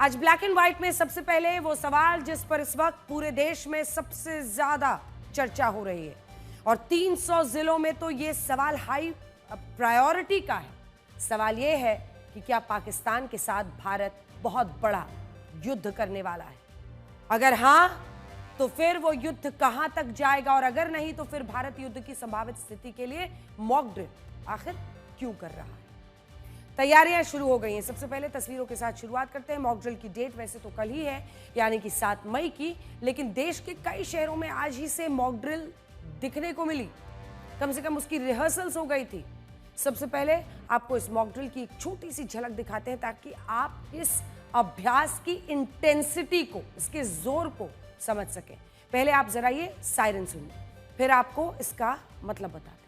आज black and white में सबसे पहले वो सवाल जिस पर इस वक्त पूरे देश में सबसे ज्यादा चर्चा हो रही है और 300 जिलों में तो ये सवाल हाई प्रायोरिटी का है। सवाल ये है कि क्या पाकिस्तान के साथ भारत बहुत बड़ा युद्ध करने वाला है? अगर हां तो फिर वो युद्ध कहां तक जाएगा और अगर नहीं तो फिर भारत युद्ध की संभावित स्थिति के लिए मॉक ड्रिल आखिर क्यों कर रहा है? तैयारियां शुरू हो गई हैं। सबसे पहले तस्वीरों के साथ शुरुआत करते हैं। मॉक ड्रिल की डेट वैसे तो कल ही है, यानी कि 7 मई की, लेकिन देश के कई शहरों में आज ही से मॉक ड्रिल दिखने को मिली। कम से कम उसकी रिहर्सल्स हो गई थी। सबसे पहले आपको इस मॉक ड्रिल की एक छोटी सी झलक दिखाते हैं ताकि आप इस अभ्यास की इंटेंसिटी को, इसके जोर को समझ सकें। पहले आप जरा ये सायरन सुनिए, फिर आपको इसका मतलब बताते हैं।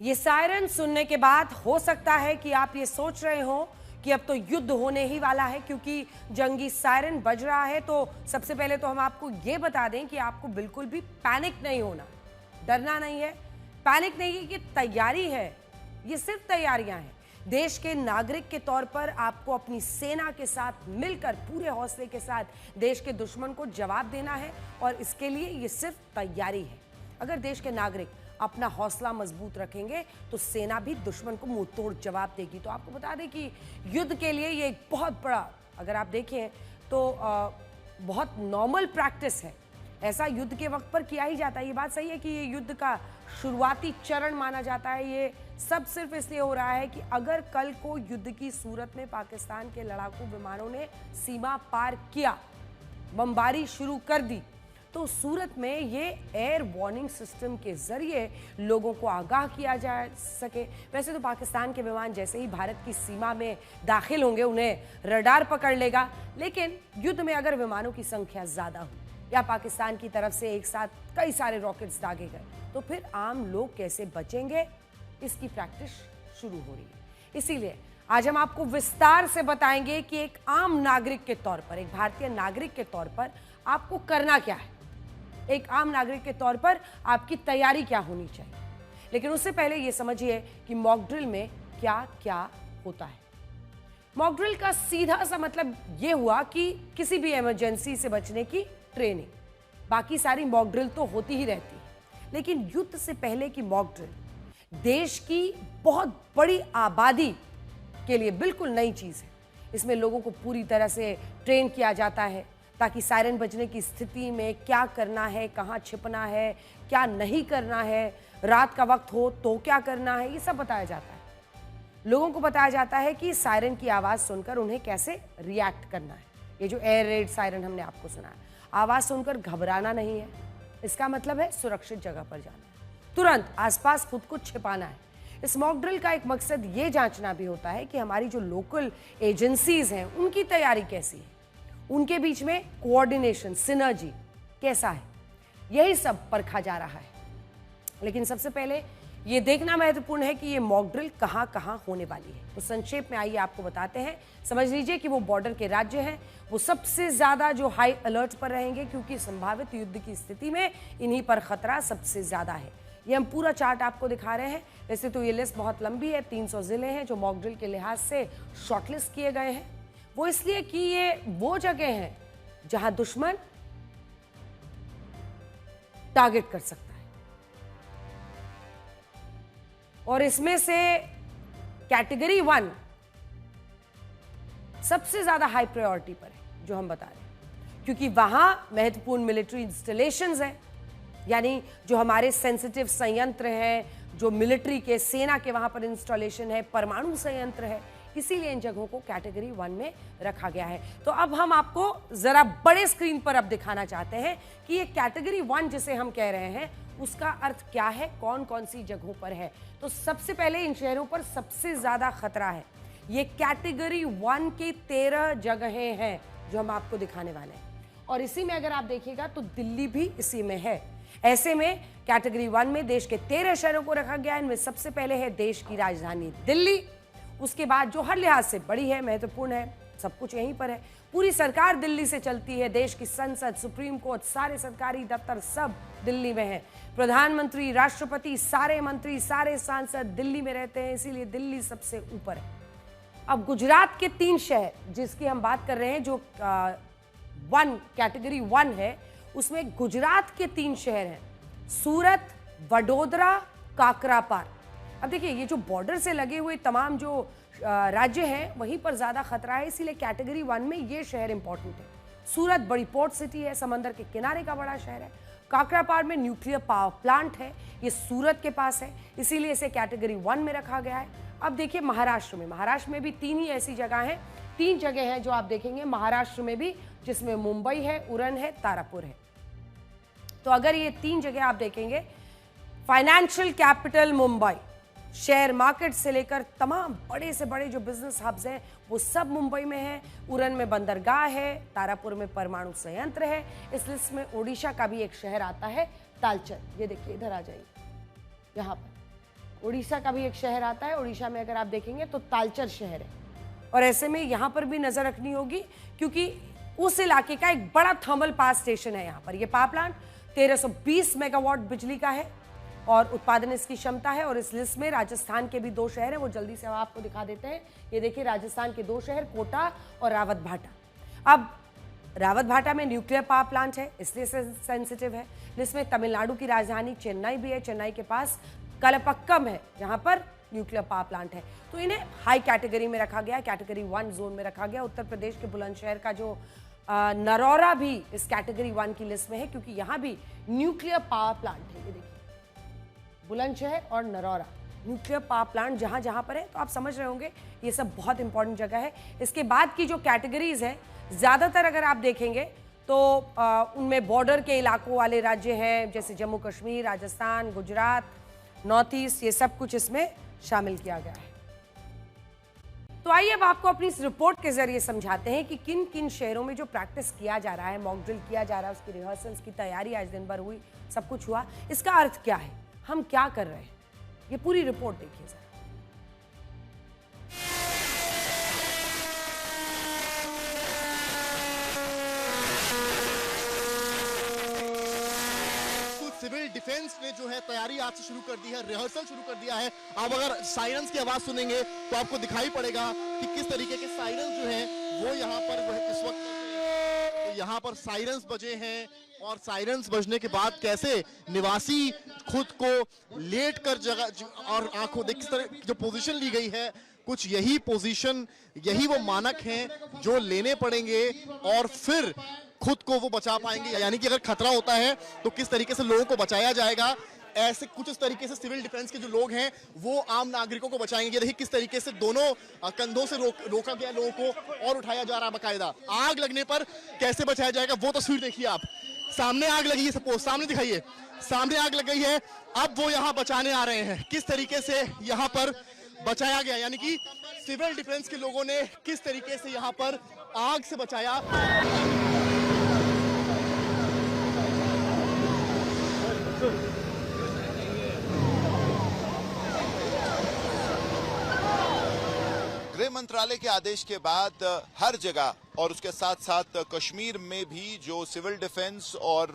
ये सायरन सुनने के बाद हो सकता है कि आप ये सोच रहे हो कि अब तो युद्ध होने ही वाला है, क्योंकि जंगी सायरन बज रहा है। तो सबसे पहले तो हम आपको ये बता दें कि आपको बिल्कुल भी पैनिक नहीं होना, डरना नहीं है, पैनिक नहीं है, ये तैयारी है, ये सिर्फ तैयारियां हैं। देश के नागरिक के तौर पर आपको अपनी सेना के साथ मिलकर पूरे हौसले के साथ देश के दुश्मन को जवाब देना है और इसके लिए ये सिर्फ तैयारी है। अगर देश के नागरिक अपना हौसला मजबूत रखेंगे तो सेना भी दुश्मन को मुंह तोड़ जवाब देगी। तो आपको बता दें कि युद्ध के लिए ये एक बहुत बड़ा, अगर आप देखें तो बहुत नॉर्मल प्रैक्टिस है। ऐसा युद्ध के वक्त पर किया ही जाता है। ये बात सही है कि ये युद्ध का शुरुआती चरण माना जाता है। ये सब सिर्फ इसलिए हो रहा है कि अगर कल को युद्ध की सूरत में पाकिस्तान के लड़ाकू विमानों ने सीमा पार किया, बमबारी शुरू कर दी, तो सूरत में ये एयर वार्निंग सिस्टम के जरिए लोगों को आगाह किया जा सके। वैसे तो पाकिस्तान के विमान जैसे ही भारत की सीमा में दाखिल होंगे उन्हें रडार पकड़ लेगा, लेकिन युद्ध में अगर विमानों की संख्या ज्यादा हो या पाकिस्तान की तरफ से एक साथ कई सारे रॉकेट्स दागे गए तो फिर आम लोग कैसे बचेंगे, इसकी प्रैक्टिस शुरू हो रही है। इसीलिए आज हम आपको विस्तार से बताएंगे कि एक आम नागरिक के तौर पर, एक भारतीय नागरिक के तौर पर आपको करना क्या है, एक आम नागरिक के तौर पर आपकी तैयारी क्या होनी चाहिए। लेकिन उससे पहले यह समझिए कि मॉक ड्रिल में क्या क्या होता है। मॉक ड्रिल का सीधा सा मतलब यह हुआ कि किसी भी इमरजेंसी से बचने की ट्रेनिंग। बाकी सारी मॉक ड्रिल तो होती ही रहती है, लेकिन युद्ध से पहले की मॉक ड्रिल देश की बहुत बड़ी आबादी के लिए बिल्कुल नई चीज है। इसमें लोगों को पूरी तरह से ट्रेन किया जाता है ताकि सायरन बजने की स्थिति में क्या करना है, कहां छिपना है, क्या नहीं करना है, रात का वक्त हो तो क्या करना है, ये सब बताया जाता है। लोगों को बताया जाता है कि सायरन की आवाज सुनकर उन्हें कैसे रिएक्ट करना है। ये जो एयर रेड सायरन हमने आपको सुना है, आवाज सुनकर घबराना नहीं है, इसका मतलब है सुरक्षित जगह पर जाना है, तुरंत आसपास खुद को छिपाना है। इस मॉक ड्रिल का एक मकसद ये जांचना भी होता है कि हमारी जो लोकल एजेंसीज हैं उनकी तैयारी कैसी है, उनके बीच में कोऑर्डिनेशन, सिनर्जी कैसा है, यही सब परखा जा रहा है। लेकिन सबसे पहले ये देखना महत्वपूर्ण है कि ये मॉक ड्रिल कहां कहां होने वाली है। तो संक्षेप में आइए आपको बताते हैं। समझ लीजिए कि वो बॉर्डर के राज्य हैं, वो सबसे ज्यादा जो हाई अलर्ट पर रहेंगे, क्योंकि संभावित युद्ध की स्थिति में इन्हीं पर खतरा सबसे ज्यादा है। ये हम पूरा चार्ट आपको दिखा रहे हैं। वैसे तो ये लिस्ट बहुत लंबी है, 300 जिले हैं जो मॉक ड्रिल के लिहाज से शॉर्टलिस्ट किए गए हैं। वो इसलिए कि ये वो जगह है जहां दुश्मन टारगेट कर सकता है, और इसमें से कैटेगरी 1 सबसे ज्यादा हाई प्रायोरिटी पर है जो हम बता रहे हैं, क्योंकि वहां महत्वपूर्ण मिलिट्री इंस्टॉलेशंस हैं, यानी जो हमारे सेंसिटिव संयंत्र हैं, जो मिलिट्री के, सेना के वहां पर इंस्टॉलेशन है, परमाणु संयंत्र है, इसीलिए इन जगहों को कैटेगरी 1 में रखा गया है। तो अब हम आपको जरा बड़े स्क्रीन पर अब दिखाना चाहते हैं कि ये कैटेगरी 1 जिसे हम कह रहे हैं उसका अर्थ क्या है, कौन कौन सी जगहों पर है। तो सबसे पहले इन शहरों पर सबसे ज्यादा खतरा है। ये कैटेगरी 1 की 13 जगहें हैं जो हम आपको दिखाने वाले हैं, और इसी में अगर आप देखिएगा तो दिल्ली भी इसी में है। ऐसे में कैटेगरी 1 में देश के 13 शहरों को रखा गया है। इनमें सबसे पहले है देश की राजधानी दिल्ली, उसके बाद जो हर लिहाज से बड़ी है, महत्वपूर्ण है, सब कुछ यहीं पर है। पूरी सरकार दिल्ली से चलती है, देश की संसद, सुप्रीम कोर्ट, सारे सरकारी दफ्तर सब दिल्ली में है। प्रधानमंत्री, राष्ट्रपति, सारे मंत्री, सारे सांसद दिल्ली में रहते हैं, इसीलिए दिल्ली सबसे ऊपर है। अब गुजरात के 3 शहर जिसकी हम बात कर रहे हैं, जो 1 कैटेगरी 1 है, उसमें गुजरात के 3 शहर हैं, सूरत, वडोदरा, काकरापार। अब देखिए, ये जो बॉर्डर से लगे हुए तमाम जो राज्य हैं वहीं पर ज्यादा खतरा है, इसीलिए कैटेगरी 1 में ये शहर इंपॉर्टेंट है। सूरत बड़ी पोर्ट सिटी है, समंदर के किनारे का बड़ा शहर है। काकरापार में न्यूक्लियर पावर प्लांट है, ये सूरत के पास है, इसीलिए इसे कैटेगरी 1 में रखा गया है। अब देखिए महाराष्ट्र में भी 3 ही ऐसी जगह हैं, 3 जगह हैं जो आप देखेंगे महाराष्ट्र में भी, जिसमें मुंबई है, उरण है, तारापुर है। तो अगर ये 3 जगह आप देखेंगे, financial capital Mumbai, share market से लेकर तमाम बड़े से बड़े जो बिजनेस हब्स हैं वो सब मुंबई में है। उरण में बंदरगाह है, तारापुर में परमाणु संयंत्र है। इस लिस्ट में ओडिशा का भी एक शहर आता है, तालचर। ये देखिए, इधर आ जाइए, यहाँ पर ओडिशा का भी एक शहर आता है। ओडिशा में अगर आप देखेंगे तो तालचर शहर है, और ऐसे में यहाँ पर भी नजर रखनी होगी क्योंकि उस इलाके का एक बड़ा थर्मल पावर स्टेशन है। यहाँ पर ये पावर प्लांट 1320 मेगावाट बिजली का है और उत्पादन इसकी क्षमता है। और इस लिस्ट में राजस्थान के भी 2 शहर हैं, वो जल्दी से हम आपको दिखा देते हैं। ये देखिए, राजस्थान के 2 शहर, कोटा और रावत भाटा। अब रावत भाटा में न्यूक्लियर पावर प्लांट है, इसलिए सेंसिटिव है। लिस्ट में तमिलनाडु की राजधानी चेन्नई भी है, चेन्नई के पास कलपक्कम है जहां पर न्यूक्लियर पावर प्लांट है। तो इन्हें हाई कैटेगरी में रखा गया, कैटेगरी 1 जोन में रखा गया। उत्तर प्रदेश के बुलंदशहर का जो नरौरा भी इस कैटेगरी 1 की लिस्ट में है, क्योंकि यहाँ भी न्यूक्लियर पावर प्लांट है। ये देखिए, बुलंदशहर और नरौरा न्यूक्लियर पावर प्लांट जहां जहां पर है, तो आप समझ रहे होंगे ये सब बहुत इंपॉर्टेंट जगह है। इसके बाद की जो कैटेगरीज है, ज्यादातर अगर आप देखेंगे तो उनमें बॉर्डर के इलाकों वाले राज्य हैं, जैसे जम्मू कश्मीर, राजस्थान, गुजरात, नॉर्थ ईस्ट, ये सब कुछ इसमें शामिल किया गया है। तो आइए अब आपको अपनी इस रिपोर्ट के जरिए समझाते हैं कि किन किन शहरों में जो प्रैक्टिस किया जा रहा है, मॉक ड्रिल किया जा रहा है, उसकी रिहर्सल्स की तैयारी आज दिन भर हुई, सब कुछ हुआ, इसका अर्थ क्या है, हम क्या कर रहे हैं, ये पूरी रिपोर्ट देखिए जरा। सिविल डिफेंस ने जो है तैयारी आज से शुरू कर दी है, रिहर्सल शुरू कर दिया है। आप अगर सायरन्स की आवाज सुनेंगे तो आपको दिखाई पड़ेगा कि किस तरीके के सायरन्स जो हैं वो यहाँ पर जो है इस वक्त यहाँ पर सायरन्स बजे हैं, और सायरन्स बजने के बाद कैसे निवासी खुद को लेट कर जगह और आंखों देख किस तरह जो पोजीशन ली गई है, कुछ यही पोजीशन, यही वो मानक हैं जो लेने पड़ेंगे और फिर खुद को वो बचा पाएंगे। यानी कि अगर खतरा होता है तो किस तरीके से लोगों को बचाया जाएगा, ऐसे कुछ इस तरीके से सिविल डिफेंस के जो लोग हैं वो आम नागरिकों को बचाएंगे। ये देखिए किस तरीके से दोनों कंधों से रोका गया लोगों को और उठाया जा रहा है बाकायदा। आग लगने पर कैसे बचाया जाएगा वो तस्वीर देखिए आप, सामने आग लगी है, सपोज सामने दिखाइए, सामने आग लग गई है, अब वो यहाँ बचाने आ रहे हैं। किस तरीके से यहाँ पर बचाया गया, यानी कि सिविल डिफेंस के लोगों ने किस तरीके से यहाँ पर आग से बचाया। गृह मंत्रालय के आदेश के बाद हर जगह और उसके साथ साथ कश्मीर में भी जो सिविल डिफेंस और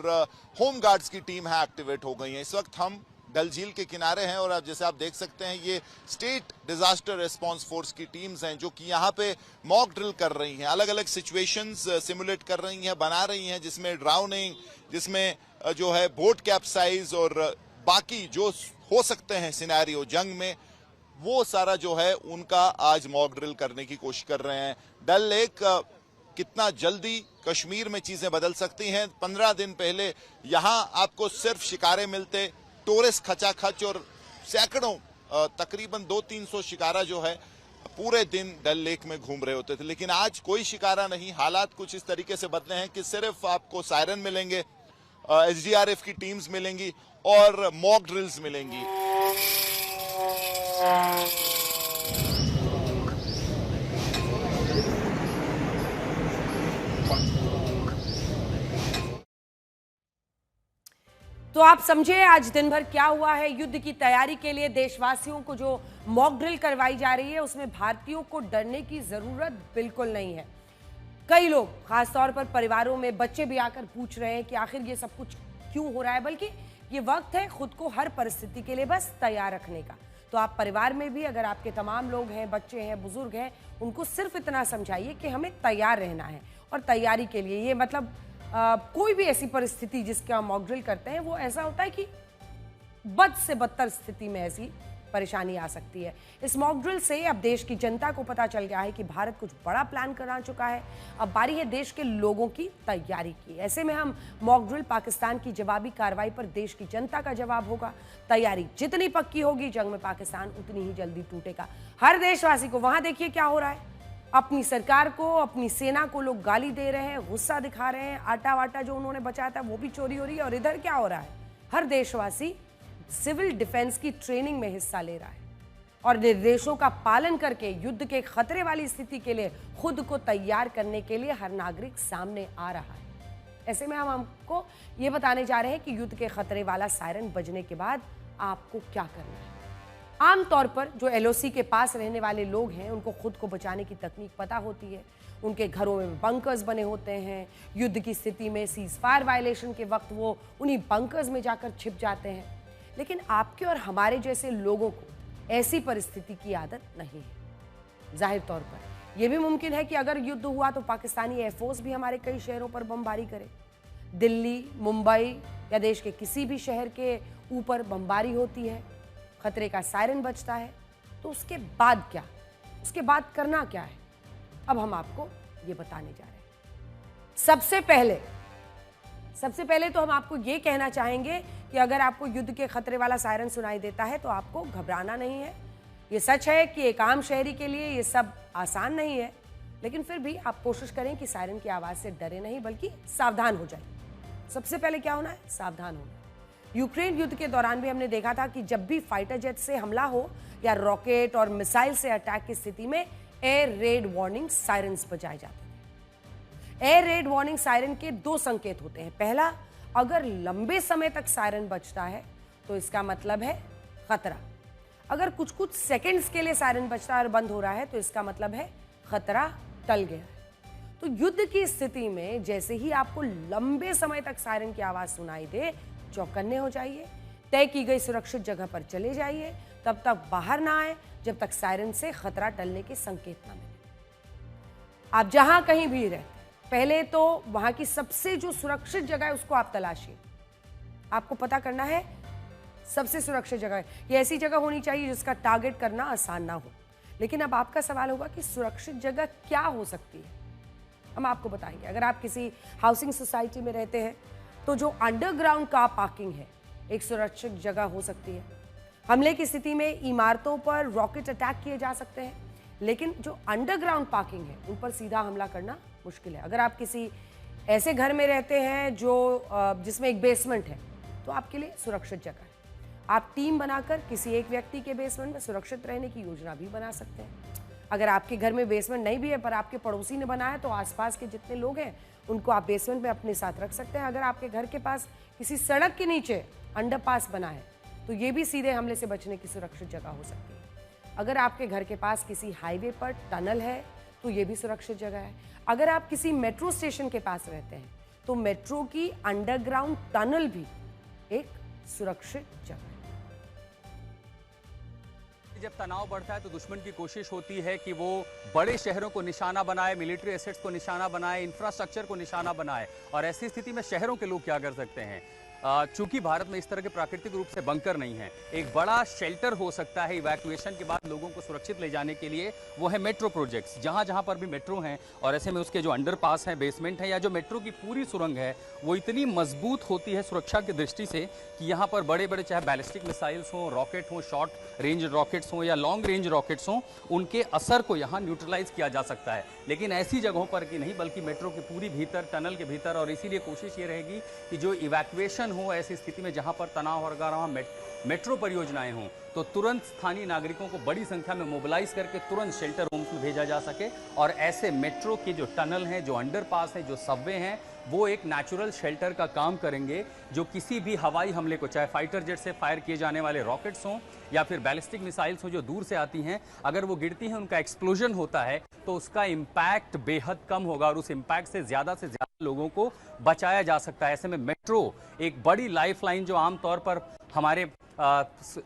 होम गार्ड्स की टीम है एक्टिवेट हो गई है। इस वक्त हम डल झील के किनारे हैं और अब जैसे आप देख सकते हैं ये स्टेट डिजास्टर रिस्पांस फोर्स की टीम्स हैं जो कि यहाँ पे मॉक ड्रिल कर रही हैं, अलग अलग सिचुएशंस सिमुलेट कर रही हैं, बना रही हैं, जिसमें ड्राउनिंग, जिसमें जो है बोट कैप्साइज और बाकी जो हो सकते हैं सिनेरियो जंग में, वो सारा जो है उनका आज मॉक ड्रिल करने की कोशिश कर रहे हैं। डल लेक कितना जल्दी कश्मीर में चीजें बदल सकती हैं। 15 दिन पहले यहां आपको सिर्फ शिकारे मिलते, टूरिस्ट खचाखच, और सैकड़ों तकरीबन 200-300 शिकारा जो है पूरे दिन डल लेक में घूम रहे होते थे। लेकिन आज कोई शिकारा नहीं। हालात कुछ इस तरीके से बदले हैं कि सिर्फ आपको सायरन मिलेंगे, एसडीआरएफ की टीम्स मिलेंगी और मॉक ड्रिल्स मिलेंगी। तो आप समझे आज दिन भर क्या हुआ है। युद्ध की तैयारी के लिए देशवासियों को जो मॉक ड्रिल करवाई जा रही है उसमें भारतीयों को डरने की जरूरत बिल्कुल नहीं है। कई लोग, खासतौर पर परिवारों में बच्चे भी आकर पूछ रहे हैं कि आखिर ये सब कुछ क्यों हो रहा है, बल्कि ये वक्त है खुद को हर परिस्थिति के लिए बस तैयार रखने का। तो आप परिवार में भी अगर आपके तमाम लोग हैं, बच्चे हैं, बुजुर्ग हैं, उनको सिर्फ इतना समझाइए कि हमें तैयार रहना है। और तैयारी के लिए ये मतलब कोई भी ऐसी परिस्थिति जिसका हम मॉक ड्रिल करते हैं वो ऐसा होता है कि बद से बदतर स्थिति में ऐसी परेशानी आ सकती है। इस मॉक ड्रिल से अब देश की जनता को पता चल गया है कि भारत कुछ बड़ा प्लान करना चुका है। अब बारी है देश के लोगों की तैयारी की। ऐसे में हम मॉक ड्रिल पाकिस्तान की जवाबी कार्रवाई पर देश की जनता का जवाब होगा। तैयारी जितनी पक्की होगी, जंग में पाकिस्तान उतनी ही जल्दी टूटेगा। हर देशवासी को वहां देखिए क्या हो रहा है। अपनी सरकार को, अपनी सेना को लोग गाली दे रहे हैं, गुस्सा दिखा रहे हैं। आटा वाटा जो उन्होंने बचाया था वो भी चोरी हो रही है। और इधर क्या हो रहा है, हर देशवासी सिविल डिफेंस की ट्रेनिंग में हिस्सा ले रहा है और निर्देशों का पालन करके युद्ध के खतरे वाली स्थिति के लिए खुद को तैयार करने के लिए हर नागरिक सामने आ रहा है। ऐसे में हम आपको ये बताने जा रहे हैं कि युद्ध के खतरे वाला सायरन बजने के बाद आपको क्या करना है। आमतौर पर जो एलओसी के पास रहने वाले लोग हैं उनको खुद को बचाने की तकनीक पता होती है। उनके घरों में बंकर्स बने होते हैं। युद्ध की स्थिति में सीज फायर वायलेशन के वक्त वो उन्हीं बंकर्स में जाकर छिप जाते हैं। लेकिन आपके और हमारे जैसे लोगों को ऐसी परिस्थिति की आदत नहीं है। जाहिर तौर पर यह भी मुमकिन है कि अगर युद्ध हुआ तो पाकिस्तानी एयरफोर्स भी हमारे कई शहरों पर बमबारी करे। दिल्ली, मुंबई या देश के किसी भी शहर के ऊपर बमबारी होती है, खतरे का सायरन बजता है, तो उसके बाद क्या, उसके बाद करना क्या है, अब हम आपको ये बताने जा रहे हैं। सबसे पहले तो हम आपको ये कहना चाहेंगे कि अगर आपको युद्ध के खतरे वाला सायरन सुनाई देता है तो आपको घबराना नहीं है। ये सच है कि एक आम शहरी के लिए ये सब आसान नहीं है, लेकिन फिर भी आप कोशिश करें कि सायरन की आवाज़ से डरे नहीं बल्कि सावधान हो जाइए। सबसे पहले क्या होना है, सावधान होना। यूक्रेन युद्ध के दौरान भी हमने देखा था कि जब भी फाइटर जेट से हमला हो या रॉकेट और मिसाइल से अटैक की स्थिति में एयर रेड वार्निंग सायरन्स बजाए जाते थे। एयर रेड वार्निंग सायरन के दो संकेत होते हैं। पहला, अगर लंबे समय तक सायरन बजता है तो इसका मतलब है खतरा। अगर कुछ कुछ सेकंड्स के लिए सायरन बजता है और बंद हो रहा है तो इसका मतलब है खतरा टल गया है। तो युद्ध की स्थिति में जैसे ही आपको लंबे समय तक सायरन की आवाज सुनाई दे, चौकन्ने हो जाइए। तय की गई सुरक्षित जगह पर चले जाइए। तब तक बाहर ना आए जब तक सायरन से खतरा टलने के संकेत ना मिले। आप जहां कहीं भी रहते, पहले तो वहां की सबसे जो सुरक्षित जगह है उसको आप तलाशिए। आपको पता करना है सबसे सुरक्षित जगह है। ये ऐसी जगह होनी चाहिए जिसका टारगेट करना आसान ना हो। लेकिन अब आपका सवाल होगा कि सुरक्षित जगह क्या हो सकती है। हम आपको बताएंगे। अगर आप किसी हाउसिंग सोसाइटी में रहते हैं तो जो अंडरग्राउंड कार पार्किंग है एक सुरक्षित जगह हो सकती है। हमले की स्थिति में इमारतों पर रॉकेट अटैक किए जा सकते हैं, लेकिन जो अंडरग्राउंड पार्किंग है उन पर सीधा हमला करना मुश्किल है। अगर आप किसी ऐसे घर में रहते हैं जो जिसमें एक बेसमेंट है तो आपके लिए सुरक्षित जगह है। आप टीम बनाकर किसी एक व्यक्ति के बेसमेंट में सुरक्षित रहने की योजना भी बना सकते हैं। अगर आपके घर में बेसमेंट नहीं भी है पर आपके पड़ोसी ने बनाया तो आसपास के जितने लोग हैं उनको आप बेसमेंट में अपने साथ रख सकते हैं। अगर आपके घर के पास किसी सड़क के नीचे अंडरपास बना है तो ये भी सीधे हमले से बचने की सुरक्षित जगह हो सकती है। अगर आपके घर के पास किसी हाईवे पर टनल है तो ये भी सुरक्षित जगह है। अगर आप किसी मेट्रो स्टेशन के पास रहते हैं तो मेट्रो की अंडरग्राउंड टनल भी एक सुरक्षित जगह है। जब तनाव बढ़ता है तो दुश्मन की कोशिश होती है कि वो बड़े शहरों को निशाना बनाए, मिलिट्री एसेट्स को निशाना बनाए, इंफ्रास्ट्रक्चर को निशाना बनाए। और ऐसी स्थिति में शहरों के लोग क्या कर सकते हैं? चूंकि भारत में इस तरह के प्राकृतिक रूप से बंकर नहीं है, एक बड़ा शेल्टर हो सकता है इवैक्यूएशन के बाद लोगों को सुरक्षित ले जाने के लिए, वो है मेट्रो प्रोजेक्ट्स। जहां जहां पर भी मेट्रो हैं और ऐसे में उसके जो अंडरपास हैं, बेसमेंट है या जो मेट्रो की पूरी सुरंग है, वो इतनी मजबूत होती है सुरक्षा की दृष्टि से कि यहाँ पर बड़े बड़े चाहे बैलिस्टिक मिसाइल्स हों, रॉकेट हों, शॉर्ट रेंज रॉकेट्स हों या लॉन्ग रेंज रॉकेट्स हों, उनके असर को यहाँ न्यूट्रलाइज किया जा सकता है। लेकिन ऐसी जगहों पर कि नहीं, बल्कि मेट्रो के पूरी भीतर, टनल के भीतर, और इसीलिए कोशिश ये रहेगी कि जो इवैक्यूएशन हो ऐसी स्थिति में जहां पर तनाव और अगर वहां मेट्रो परियोजनाएं हों तो तुरंत स्थानीय नागरिकों को बड़ी संख्या में मोबिलाइज करके तुरंत शेल्टर होम्स में भेजा जा सके। और ऐसे मेट्रो के जो टनल हैं, जो अंडरपास हैं, जो सबवे हैं, वो एक नेचुरल शेल्टर का काम करेंगे जो किसी भी हवाई हमले को, चाहे फाइटर जेट से फायर किए जाने वाले रॉकेट्स हों या फिर बैलिस्टिक मिसाइल्स हों जो दूर से आती हैं, अगर वो गिरती हैं, उनका एक्सप्लोजन होता है तो उसका इम्पैक्ट बेहद कम होगा और उस इम्पैक्ट से ज़्यादा लोगों को बचाया जा सकता है। ऐसे में मेट्रो एक बड़ी लाइफलाइन जो आमतौर पर हमारे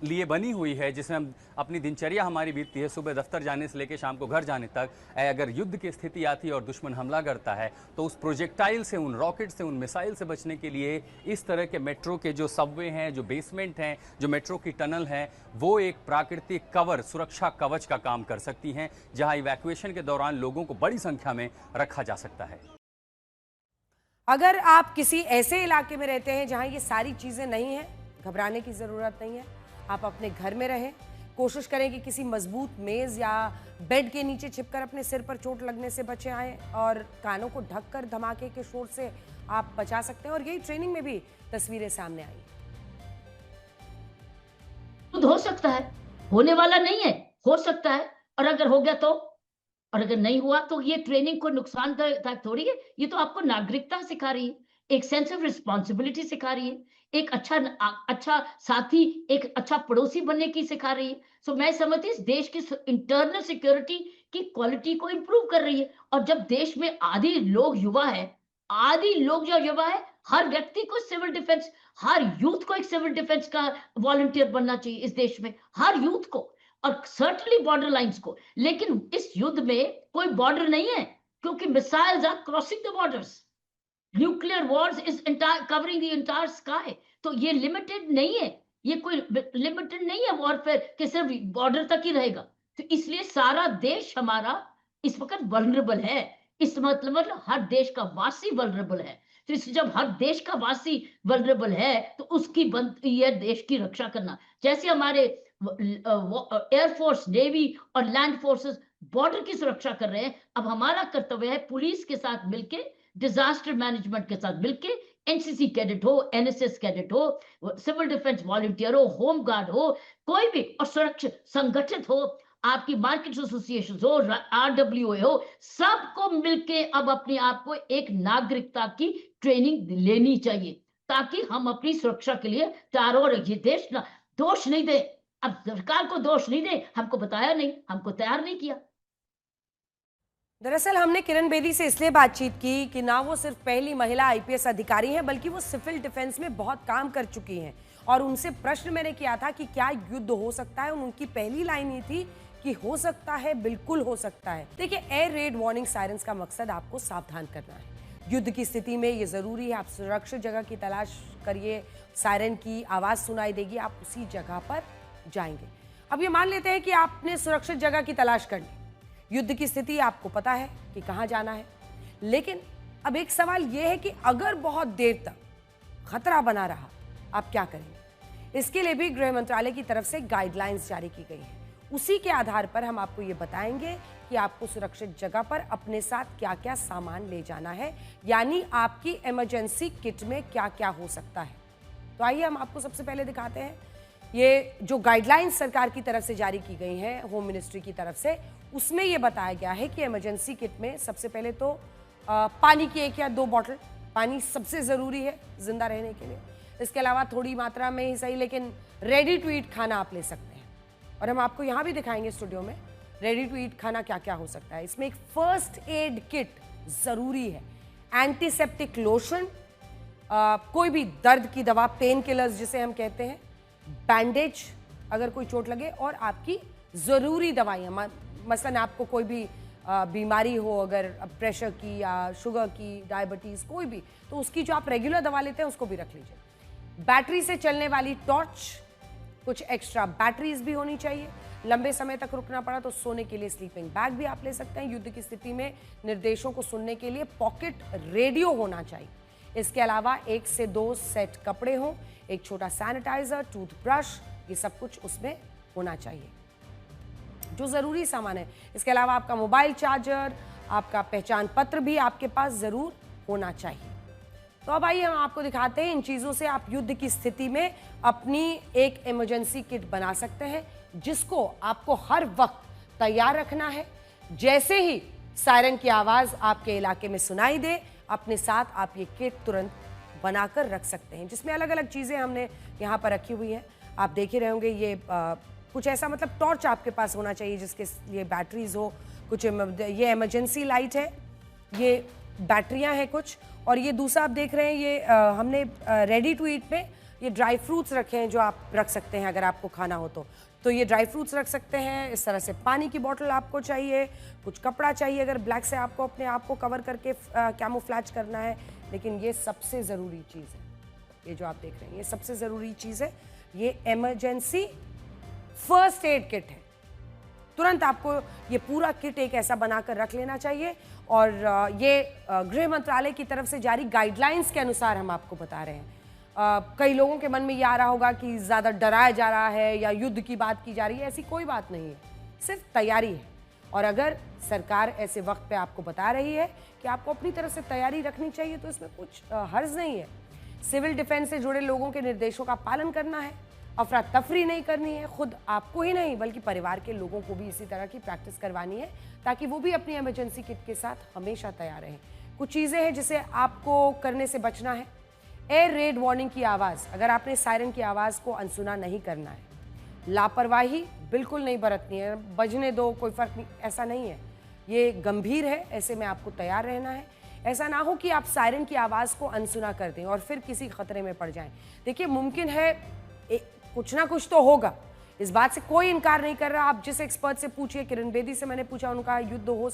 लिए बनी हुई है, जिसमें हम अपनी दिनचर्या हमारी बीतती है सुबह दफ्तर जाने से लेकर शाम को घर जाने तक, अगर युद्ध की स्थिति आती है और दुश्मन हमला करता है तो उस प्रोजेक्टाइल से, उन रॉकेट से, उन मिसाइल से बचने के लिए इस तरह के मेट्रो के जो सबवे हैं, जो बेसमेंट हैं, जो मेट्रो की टनल हैं, वो एक प्राकृतिक कवर, सुरक्षा कवच का काम कर सकती हैं, जहां इवैक्यूएशन के दौरान लोगों को बड़ी संख्या में रखा जा सकता है। अगर आप किसी ऐसे इलाके में रहते हैं जहां ये सारी चीज़ें नहीं हैं, घबराने की ज़रूरत नहीं है। आप अपने घर में रहें, कोशिश करें कि किसी मजबूत मेज़ या बेड के नीचे छिपकर अपने सिर पर चोट लगने से बचे आएँ और कानों को ढककर धमाके के शोर से आप बचा सकते हैं। और यही ट्रेनिंग में भी तस्वीरें सामने आई। हो सकता है, होने वाला नहीं है, हो सकता है, और अगर हो गया तो, और अगर नहीं हुआ तो ये ट्रेनिंग को नुकसानदायक थोड़ी है। ये तो आपको नागरिकता सिखा रही है, एक सेंस ऑफ रिस्पॉन्सिबिलिटी सिखा रही है, एक अच्छा साथी, एक अच्छा पड़ोसी बनने की सिखा रही है। सो मैं समझती हूँ इस देश की इंटरनल सिक्योरिटी की क्वालिटी को इंप्रूव कर रही है। और जब देश में आधी लोग युवा है, हर व्यक्ति को सिविल डिफेंस, हर यूथ को एक सिविल डिफेंस का वॉलंटियर बनना चाहिए इस देश में, हर यूथ को, और सर्टनली बॉर्डर लाइंस को। लेकिन इस युद्ध में कोई बॉर्डर नहीं है, क्योंकि missiles are crossing the borders, nuclear wars is covering the entire sky. तो ये लिमिटेड नहीं है, ये कोई लिमिटेड नहीं है वॉरफेयर कि सिर्फ बॉर्डर तक ही रहेगा। तो इसलिए सारा देश हमारा इस वक्त वल्नरेबल है। इस मतलब हर देश का वासी वल्नरेबल है। तो इसलिए जब हर देश का वासी वल्नरेबल है तो उसकी बनती है देश की रक्षा करना। जैसे हमारे एयरफोर्स, नेवी और लैंड फोर्सेस बॉर्डर की सुरक्षा कर रहे हैं, अब हमारा कर्तव्य है पुलिस के साथ मिलके, डिजास्टर मैनेजमेंट के साथ मिलके, एनसीसी कैडेट हो, एनएसएस कैडेट हो, सिविल डिफेंस वॉलंटियर हो, होम गार्ड हो, कोई भी, और सुरक्षा संगठित हो, आपकी मार्केट एसोसिएशन हो, आरडब्ल्यूए हो, सबको मिलके अब अपने आप को एक नागरिकता की ट्रेनिंग लेनी चाहिए, ताकि हम अपनी सुरक्षा के लिए तैयार हो। ये देश ना दोष नहीं दे, अब सरकार को दोष नहीं दे, हमको बताया नहीं, हमको तैयार नहीं किया। दरअसल हमने किरण बेदी से इसलिए बातचीत की कि ना वो सिर्फ पहली महिला आईपीएस अधिकारी हैं, बल्कि वो सिविल डिफेंस में बहुत काम कर चुकी हैं। और उनसे प्रश्न मैंने किया था कि क्या युद्ध हो सकता है, उनकी पहली लाइन ये थी कि हो सकता है, बिल्कुल हो सकता है। देखिए, एयर रेड वार्निंग सायरन्स का मकसद आपको सावधान करना है। युद्ध की स्थिति में ये जरूरी है आप सुरक्षित जगह की तलाश करिए, सायरन की आवाज सुनाई देगी, आप उसी जगह पर जाएंगे। अब ये मान लेते हैं कि आपने सुरक्षित जगह की तलाश कर ली, युद्ध की स्थिति आपको पता है कि कहां जाना है, लेकिन अब एक सवाल यह है कि अगर बहुत देर तक खतरा बना रहा, आप क्या करेंगे? इसके लिए भी गृह मंत्रालय की तरफ से गाइडलाइंस जारी की गई है। उसी के आधार पर हम आपको ये बताएंगे कि आपको सुरक्षित जगह पर अपने साथ क्या क्या सामान ले जाना है, यानी आपकी इमरजेंसी किट में क्या क्या हो सकता है। तो आइए हम आपको सबसे पहले दिखाते हैं ये जो गाइडलाइंस सरकार की तरफ से जारी की गई हैं, होम मिनिस्ट्री की तरफ से, उसमें यह बताया गया है कि इमरजेंसी किट में सबसे पहले तो पानी की 1 या 2 बॉटल, पानी सबसे ज़रूरी है जिंदा रहने के लिए। इसके अलावा थोड़ी मात्रा में ही सही, लेकिन रेडी टू ईट खाना आप ले सकते हैं। और हम आपको यहाँ भी दिखाएंगे स्टूडियो में रेडी टू ईट खाना क्या क्या हो सकता है। इसमें एक फर्स्ट एड किट ज़रूरी है, एंटीसेप्टिक लोशन, कोई भी दर्द की दवा, पेन किलर्स जिसे हम कहते हैं, बैंडेज अगर कोई चोट लगे, और आपकी ज़रूरी दवाइयाँ, मसलन आपको कोई भी बीमारी हो, अगर प्रेशर की या शुगर की, डायबिटीज़, कोई भी, तो उसकी जो आप रेगुलर दवा लेते हैं उसको भी रख लीजिए। बैटरी से चलने वाली टॉर्च, कुछ एक्स्ट्रा बैटरीज भी होनी चाहिए। लंबे समय तक रुकना पड़ा तो सोने के लिए स्लीपिंग बैग भी आप ले सकते हैं। युद्ध की स्थिति में निर्देशों को सुनने के लिए पॉकेट रेडियो होना चाहिए। इसके अलावा 1 से 2 सेट कपड़े हों, एक छोटा सैनिटाइजर, टूथब्रश, ये सब कुछ उसमें होना चाहिए, जो जरूरी सामान है। इसके अलावा आपका मोबाइल चार्जर, आपका पहचान पत्र भी आपके पास जरूर होना चाहिए। तो अब आइए हम आपको दिखाते हैं इन चीजों से आप युद्ध की स्थिति में अपनी एक इमरजेंसी किट बना सकते हैं, जिसको आपको हर वक्त तैयार रखना है। जैसे ही सायरन की आवाज आपके इलाके में सुनाई दे, अपने साथ आप ये किट तुरंत बनाकर रख सकते हैं, जिसमें अलग अलग चीजें हमने यहाँ पर रखी हुई हैं। आप देख ही रहे होंगे, ये कुछ ऐसा मतलब टॉर्च आपके पास होना चाहिए जिसके लिए बैटरीज हो, कुछ ये इमरजेंसी लाइट है, ये बैटरियां हैं कुछ, और ये दूसरा आप देख रहे हैं, ये हमने रेडी टू ईट में ये ड्राई फ्रूट्स रखे हैं जो आप रख सकते हैं अगर आपको खाना हो तो ये ड्राई फ्रूट्स रख सकते हैं। इस तरह से पानी की बोतल आपको चाहिए, कुछ कपड़ा चाहिए अगर ब्लैक से आपको अपने आप को कवर करके कैमोफ्लेज करना है। लेकिन ये सबसे ज़रूरी चीज़ है, ये जो आप देख रहे हैं ये सबसे ज़रूरी चीज़ है, ये इमरजेंसी फर्स्ट एड किट है। तुरंत आपको ये पूरा किट एक ऐसा बनाकर रख लेना चाहिए। और ये गृह मंत्रालय की तरफ से जारी गाइडलाइंस के अनुसार हम आपको बता रहे हैं। कई लोगों के मन में ये आ रहा होगा कि ज़्यादा डराया जा रहा है या युद्ध की बात की जा रही है, ऐसी कोई बात नहीं है, सिर्फ तैयारी है। और अगर सरकार ऐसे वक्त पे आपको बता रही है कि आपको अपनी तरफ से तैयारी रखनी चाहिए, तो इसमें कुछ हर्ज नहीं है। सिविल डिफेंस से जुड़े लोगों के निर्देशों का पालन करना है, अफरा तफरी नहीं करनी है, खुद आपको ही नहीं बल्कि परिवार के लोगों को भी इसी तरह की प्रैक्टिस करवानी है, ताकि वो भी अपनी इमरजेंसी किट के साथ हमेशा तैयार रहें। कुछ चीज़ें हैं जिसे आपको करने से बचना है। एयर रेड वार्निंग की आवाज़, अगर आपने सायरन की आवाज़ को अनसुना नहीं करना है, लापरवाही बिल्कुल नहीं बरतनी है, बजने दो कोई फ़र्क नहीं, ऐसा नहीं है, ये गंभीर है, ऐसे में आपको तैयार रहना है। ऐसा ना हो कि आप सायरन की आवाज़ को अनसुना कर दें और फिर किसी खतरे में पड़ जाएं। देखिए, मुमकिन है कुछ ना कुछ तो होगा, इस बात से कोई इनकार नहीं कर रहा। आप जिस एक्सपर्ट से पूछिए, किरण बेदी से मैंने पूछा, उन्होंने कहा युद्ध हो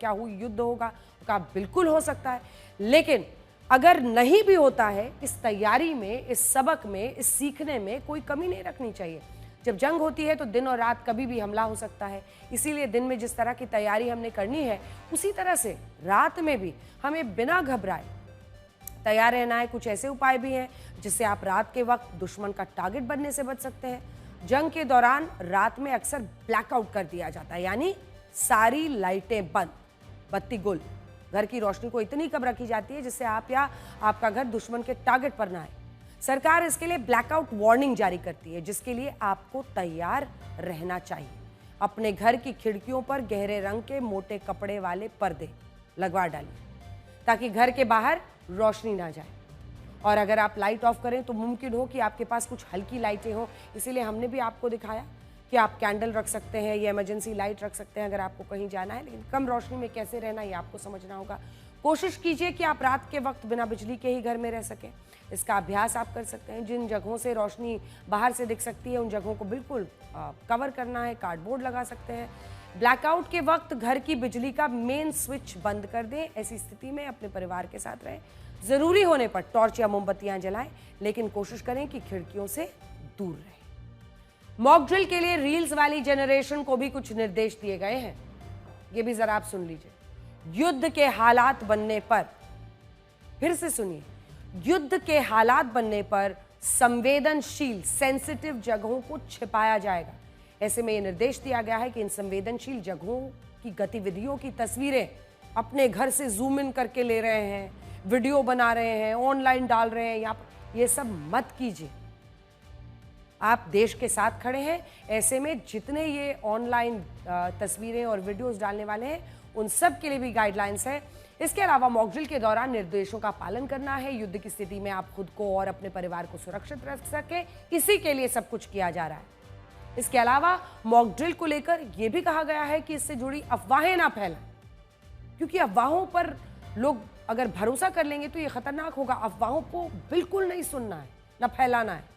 क्या युद्ध होगा, कहा बिल्कुल हो सकता है। लेकिन अगर नहीं भी होता है, इस तैयारी में, इस सबक में, इस सीखने में कोई कमी नहीं रखनी चाहिए। जब जंग होती है तो दिन और रात कभी भी हमला हो सकता है, इसीलिए दिन में जिस तरह की तैयारी हमने करनी है, उसी तरह से रात में भी हमें बिना घबराए तैयार रहना है। कुछ ऐसे उपाय भी हैं जिससे आप रात के वक्त दुश्मन का टारगेट बनने से बच सकते हैं। जंग के दौरान रात में अक्सर ब्लैकआउट कर दिया जाता है, यानी सारी लाइटें बंद, बत्ती गुल, घर की रोशनी को इतनी कम रखी जाती है जिससे आप या आपका घर दुश्मन के टारगेट पर ना आए। सरकार इसके लिए ब्लैकआउट वार्निंग जारी करती है, जिसके लिए आपको तैयार रहना चाहिए। अपने घर की खिड़कियों पर गहरे रंग के मोटे कपड़े वाले पर्दे लगवा डालिए, ताकि घर के बाहर रोशनी ना जाए। और अगर आप लाइट ऑफ करें तो मुमकिन हो कि आपके पास कुछ हल्की लाइटें हों, इसीलिए हमने भी आपको दिखाया कि आप कैंडल रख सकते हैं या इमरजेंसी लाइट रख सकते हैं अगर आपको कहीं जाना है। लेकिन कम रोशनी में कैसे रहना, ये आपको समझना होगा। कोशिश कीजिए कि आप रात के वक्त बिना बिजली के ही घर में रह सकें। इसका अभ्यास आप कर सकते हैं। जिन जगहों से रोशनी बाहर से दिख सकती है, उन जगहों को बिल्कुल कवर करना है, कार्डबोर्ड लगा सकते हैं। ब्लैकआउट के वक्त घर की बिजली का मेन स्विच बंद कर दें। ऐसी स्थिति में अपने परिवार के साथ रहें। ज़रूरी होने पर टॉर्च या मोमबत्तियां जलाएं, लेकिन कोशिश करें कि खिड़कियों से दूर रहें। मॉक ड्रिल के लिए रील्स वाली जनरेशन को भी कुछ निर्देश दिए गए हैं, ये भी जरा आप सुन लीजिए। युद्ध के हालात बनने पर, फिर से सुनिए, युद्ध के हालात बनने पर संवेदनशील सेंसिटिव जगहों को छिपाया जाएगा। ऐसे में यह निर्देश दिया गया है कि इन संवेदनशील जगहों की गतिविधियों की तस्वीरें अपने घर से जूम इन करके ले रहे हैं, वीडियो बना रहे हैं, ऑनलाइन डाल रहे हैं, ये सब मत कीजिए। आप देश के साथ खड़े हैं, ऐसे में जितने ये ऑनलाइन तस्वीरें और वीडियोस डालने वाले हैं, उन सब के लिए भी गाइडलाइंस है। इसके अलावा मॉक ड्रिल के दौरान निर्देशों का पालन करना है। युद्ध की स्थिति में आप खुद को और अपने परिवार को सुरक्षित रख सके, इसी के लिए सब कुछ किया जा रहा है। इसके अलावा मॉक ड्रिल को लेकर यह भी कहा गया है कि इससे जुड़ी अफवाहें ना फैलाएं, क्योंकि अफवाहों पर लोग अगर भरोसा कर लेंगे तो ये खतरनाक होगा। अफवाहों को बिल्कुल नहीं सुनना है, ना फैलाना है।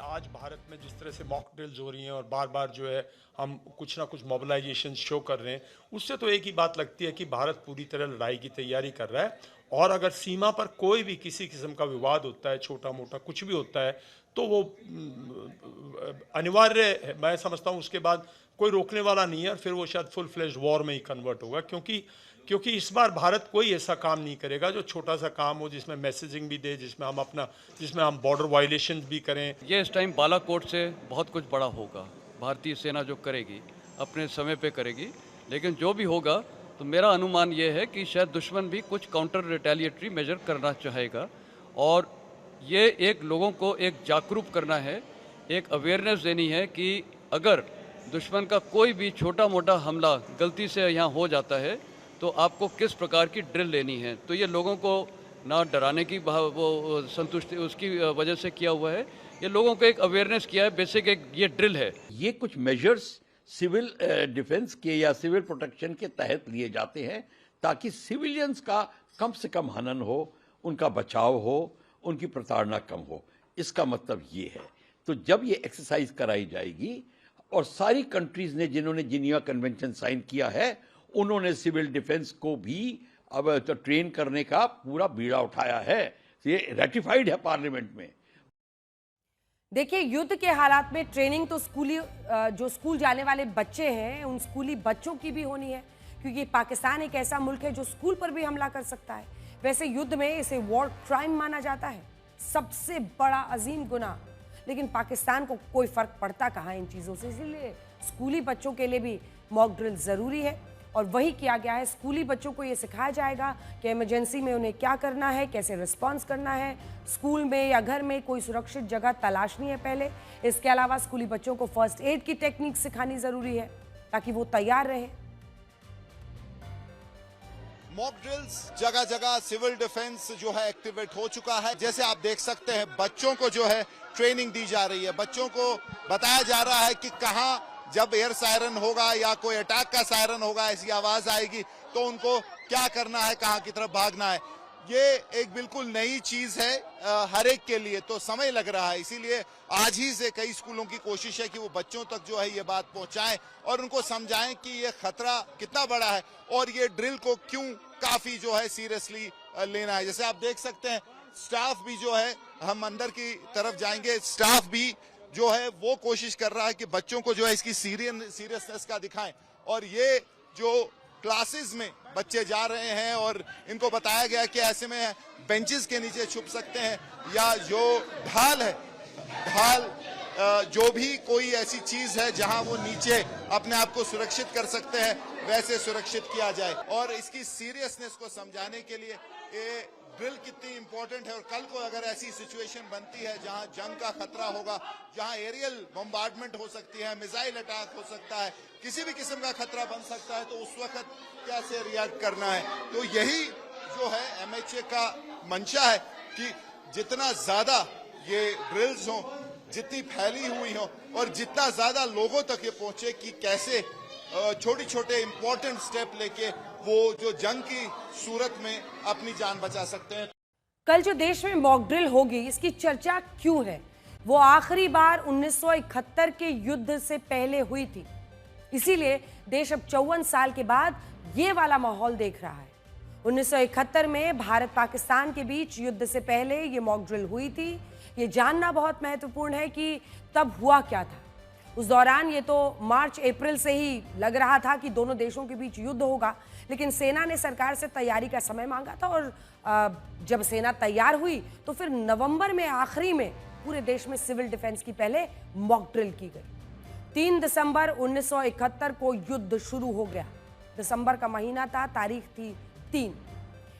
आज भारत में जिस तरह से मॉक ड्रिल्स हो रही हैं और बार बार जो है हम कुछ ना कुछ मोबिलाइजेशन शो कर रहे हैं, उससे तो एक ही बात लगती है कि भारत पूरी तरह लड़ाई की तैयारी कर रहा है और अगर सीमा पर कोई भी किसी किस्म का विवाद होता है, छोटा मोटा कुछ भी होता है, तो वो अनिवार्य है। मैं समझता हूँ उसके बाद कोई रोकने वाला नहीं है और फिर वो शायद फुल फ्लेज्ड वॉर में ही कन्वर्ट होगा, क्योंकि इस बार भारत कोई ऐसा काम नहीं करेगा जो छोटा सा काम हो, जिसमें मैसेजिंग भी दे, जिसमें हम बॉर्डर वायलेशन भी करें। ये इस टाइम बालाकोट से बहुत कुछ बड़ा होगा। भारतीय सेना जो करेगी अपने समय पे करेगी, लेकिन जो भी होगा तो मेरा अनुमान ये है कि शायद दुश्मन भी कुछ काउंटर रिटेलिएटरी मेजर करना चाहेगा। और ये एक लोगों को एक जागरूक करना है, एक अवेयरनेस देनी है कि अगर दुश्मन का कोई भी छोटा मोटा हमला गलती से यहाँ हो जाता है तो आपको किस प्रकार की ड्रिल लेनी है। तो ये लोगों को ना डराने की वो संतुष्टि उसकी वजह से किया हुआ है, ये लोगों को एक अवेयरनेस किया है, बेसिक एक ये ड्रिल है। ये कुछ मेजर्स सिविल डिफेंस के या सिविल प्रोटेक्शन के तहत लिए जाते हैं ताकि सिविलियंस का कम से कम हनन हो, उनका बचाव हो, उनकी प्रताड़ना कम हो। इसका मतलब ये है। तो जब ये एक्सरसाइज कराई जाएगी और सारी कंट्रीज ने जिन्होंने जिनीवा कन्वेंशन साइन किया है उन्होंने सिविल डिफेंस को भी अब तो ट्रेन करने का पूरा बीड़ा उठाया है। ये रेटिफाइड है पार्लियामेंट में। देखिए, युद्ध के हालात में ट्रेनिंग तो जो स्कूल जाने वाले बच्चे हैं उन स्कूली बच्चों की भी होनी है, क्योंकि पाकिस्तान एक ऐसा मुल्क है जो स्कूल पर भी हमला कर सकता है। वैसे युद्ध में इसे वॉर क्राइम माना जाता है, सबसे बड़ा अजीम गुनाह, लेकिन पाकिस्तान को कोई फर्क पड़ता कहाँ इन चीज़ों से। इसीलिए स्कूली बच्चों के लिए भी मॉक ड्रिल ज़रूरी है और वही किया गया है। स्कूली बच्चों को ये सिखाया जाएगा कि इमरजेंसी में उन्हें क्या करना है, कैसे रिस्पॉन्स करना है, स्कूल में या घर में कोई सुरक्षित जगह तलाशनी है पहले। इसके अलावा स्कूली बच्चों को फर्स्ट एड की टेक्निक सिखानी ज़रूरी है ताकि वो तैयार रहे। मॉक ड्रिल्स जगह जगह सिविल डिफेंस जो है एक्टिवेट हो चुका है। जैसे आप देख सकते हैं बच्चों को जो है ट्रेनिंग दी जा रही है, बच्चों को बताया जा रहा है कि कहाँ जब एयर सायरन होगा या कोई अटैक का सायरन होगा, ऐसी आवाज आएगी तो उनको क्या करना है, कहाँ की तरफ भागना है। ये एक बिल्कुल नई चीज है हर एक के लिए, तो समय लग रहा है। इसीलिए आज ही से कई स्कूलों की कोशिश है कि वो बच्चों तक जो है ये बात पहुंचाएं और उनको समझाएं कि ये खतरा कितना बड़ा है और ये ड्रिल को क्यों काफी जो है सीरियसली लेना है। जैसे आप देख सकते हैं स्टाफ भी जो है, हम अंदर की तरफ जाएंगे, स्टाफ भी जो है वो कोशिश कर रहा है कि बच्चों को जो है इसकी सीरियसनेस का दिखाएं। और ये जो क्लासेस में बच्चे जा रहे हैं और इनको बताया गया कि ऐसे में बेंचेस के नीचे छुप सकते हैं या जो ढाल है, जो भी कोई ऐसी चीज है जहां वो नीचे अपने आप को सुरक्षित कर सकते हैं, वैसे सुरक्षित किया जाए। और इसकी सीरियसनेस को समझाने के लिए ये ड्रिल कितनी इंपॉर्टेंट है। और कल को अगर ऐसी सिचुएशन बनती है जहां जंग का खतरा होगा, जहां एरियल बम्बार्डमेंट हो सकती है, मिसाइल अटैक हो सकता है, किसी भी किस्म का खतरा बन सकता है, तो उस वक्त कैसे रिएक्ट करना है। तो यही जो है MHA का मंशा है कि जितना ज्यादा ये ड्रिल्स हो, जितनी फैली हुई हो और जितना ज्यादा लोगों तक ये पहुंचे कि कैसे छोटे छोटे इंपॉर्टेंट स्टेप लेके वो जो जंग की सूरत में अपनी जान बचा सकते हैं। कल जो देश में मॉक ड्रिल होगी इसकी चर्चा क्यों है? वो आखिरी बार 1971 के युद्ध से पहले हुई थी, इसीलिए देश अब 54 साल के बाद ये वाला माहौल देख रहा है। 1971 में भारत पाकिस्तान के बीच युद्ध से पहले ये मॉक ड्रिल हुई थी। ये जानना बहुत महत्वपूर्ण है कि तब हुआ क्या था। उस दौरान ये तो मार्च अप्रैल से ही लग रहा था कि दोनों देशों के बीच युद्ध होगा, लेकिन सेना ने सरकार से तैयारी का समय मांगा था और जब सेना तैयार हुई तो फिर नवंबर में आखिरी में पूरे देश में सिविल डिफेंस की पहले मॉक ड्रिल की गई। 3 दिसंबर 1971 को युद्ध शुरू हो गया। दिसंबर का महीना था, तारीख थी 3।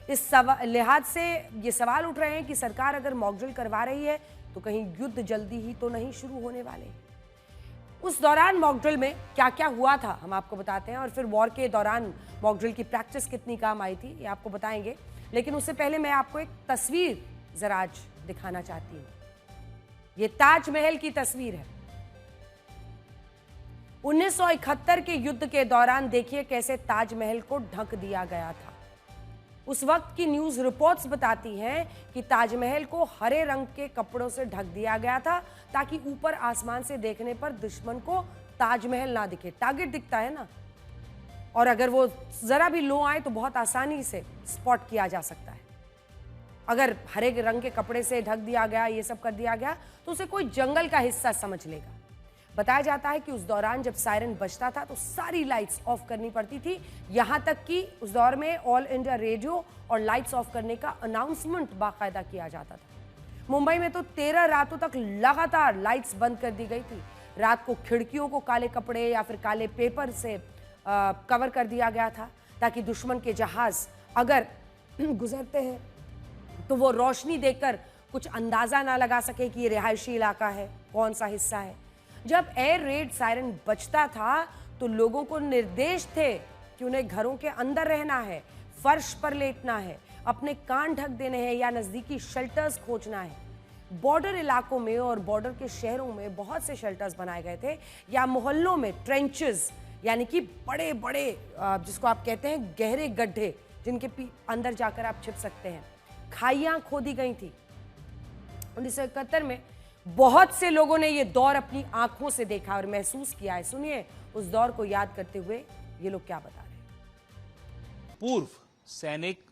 इस लिहाज से ये सवाल उठ रहे हैं कि सरकार अगर मॉक ड्रिल करवा रही है तो कहीं युद्ध जल्दी ही तो नहीं शुरू होने वाले। उस दौरान मॉक ड्रिल में क्या क्या हुआ था हम आपको बताते हैं और फिर वॉर के दौरान मॉक ड्रिल की प्रैक्टिस कितनी काम आई थी ये आपको बताएंगे। लेकिन उससे पहले मैं आपको एक तस्वीर जरा आज दिखाना चाहती हूँ। ये ताजमहल की तस्वीर है। 1971 के युद्ध के दौरान देखिए कैसे ताजमहल को ढक दिया गया था। उस वक्त की न्यूज रिपोर्ट्स बताती हैं कि ताजमहल को हरे रंग के कपड़ों से ढक दिया गया था ताकि ऊपर आसमान से देखने पर दुश्मन को ताजमहल ना दिखे। टारगेट दिखता है ना, और अगर वो जरा भी लो आए तो बहुत आसानी से स्पॉट किया जा सकता है। अगर हरे रंग के कपड़े से ढक दिया गया, ये सब कर दिया गया, तो उसे कोई जंगल का हिस्सा समझ लेगा। बताया जाता है कि उस दौरान जब सायरन बजता था तो सारी लाइट्स ऑफ करनी पड़ती थी, यहां तक कि उस दौर में ऑल इंडिया रेडियो और लाइट्स ऑफ करने का अनाउंसमेंट बाकायदा किया जाता था। मुंबई में तो 13 रातों तक लगातार लाइट्स बंद कर दी गई थी। रात को खिड़कियों को काले कपड़े या फिर काले पेपर से कवर कर दिया गया था, ताकि दुश्मन के जहाज अगर गुजरते हैं तो वो रोशनी देखकर कुछ अंदाजा ना लगा सके कि ये रिहायशी इलाका है, कौन सा हिस्सा है। जब एयर रेड सायरन बजता था तो लोगों को निर्देश थे कि उन्हें घरों के अंदर रहना है, फर्श पर लेटना है, अपने कान ढक देने हैं या नजदीकी शेल्टर्स खोजना है। बॉर्डर इलाकों में और बॉर्डर के शहरों में बहुत से शेल्टर्स बनाए गए थे, या मोहल्लों में ट्रेंचेस, यानी कि बड़े बड़े जिसको आप कहते हैं गहरे गड्ढे, जिनके अंदर जाकर आप छिप सकते हैं। खाइयां खोदी गई थी। 1971 में बहुत से लोगों ने ये दौर अपनी आंखों से देखा और महसूस किया है। सुनिए उस दौर को याद करते हुए ये लोग क्या बता रहे हैं। पूर्व सैनिक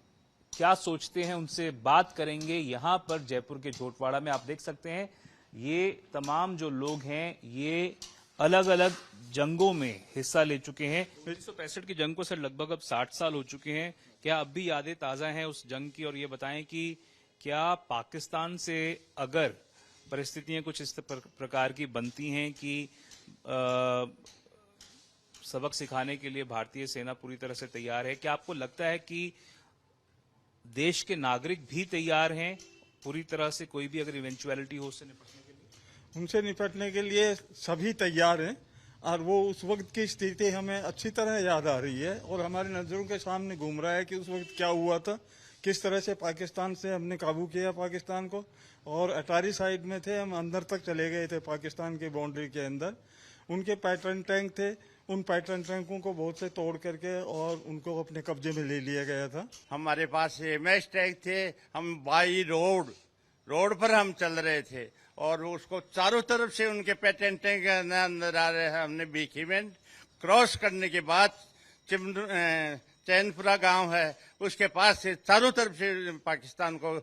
क्या सोचते हैं, उनसे बात करेंगे। यहां पर जयपुर के जोटवाड़ा में आप देख सकते हैं, ये तमाम जो लोग हैं ये अलग अलग जंगों में हिस्सा ले चुके हैं। 1965 की जंग को सर लगभग अब 60 साल हो चुके हैं। क्या अब भी यादें ताजा हैं उस जंग की? और ये बताएं कि क्या पाकिस्तान से अगर परिस्थितियां कुछ इस प्रकार की बनती हैं कि सबक सिखाने के लिए भारतीय सेना पूरी तरह से तैयार है, क्या आपको लगता है कि देश के नागरिक भी तैयार हैं पूरी तरह से, कोई भी अगर इवेंचुअलिटी हो उससे निपटने के लिए? उनसे निपटने के लिए सभी तैयार हैं, और वो उस वक्त की स्थिति हमें अच्छी तरह याद आ रही है और हमारी नजरों के सामने घूम रहा है कि उस वक्त क्या हुआ था, किस तरह से पाकिस्तान से हमने काबू किया पाकिस्तान को। और अटारी साइड में थे, हम अंदर तक चले गए थे पाकिस्तान की बाउंड्री के अंदर। उनके पैटर्न टैंक थे, उन पैटर्न टैंकों को बहुत से तोड़ करके और उनको अपने कब्जे में ले लिया गया था। हमारे पास एमएस टैंक थे, हम बाई रोड पर हम चल रहे थे और उसको चारों तरफ से उनके पैटर्न टैंक अंदर आ रहे हैं। हमने बीकीमेंट क्रॉस करने के बाद चैनपुरा गांव है, उसके पास से चारों तरफ से पाकिस्तान को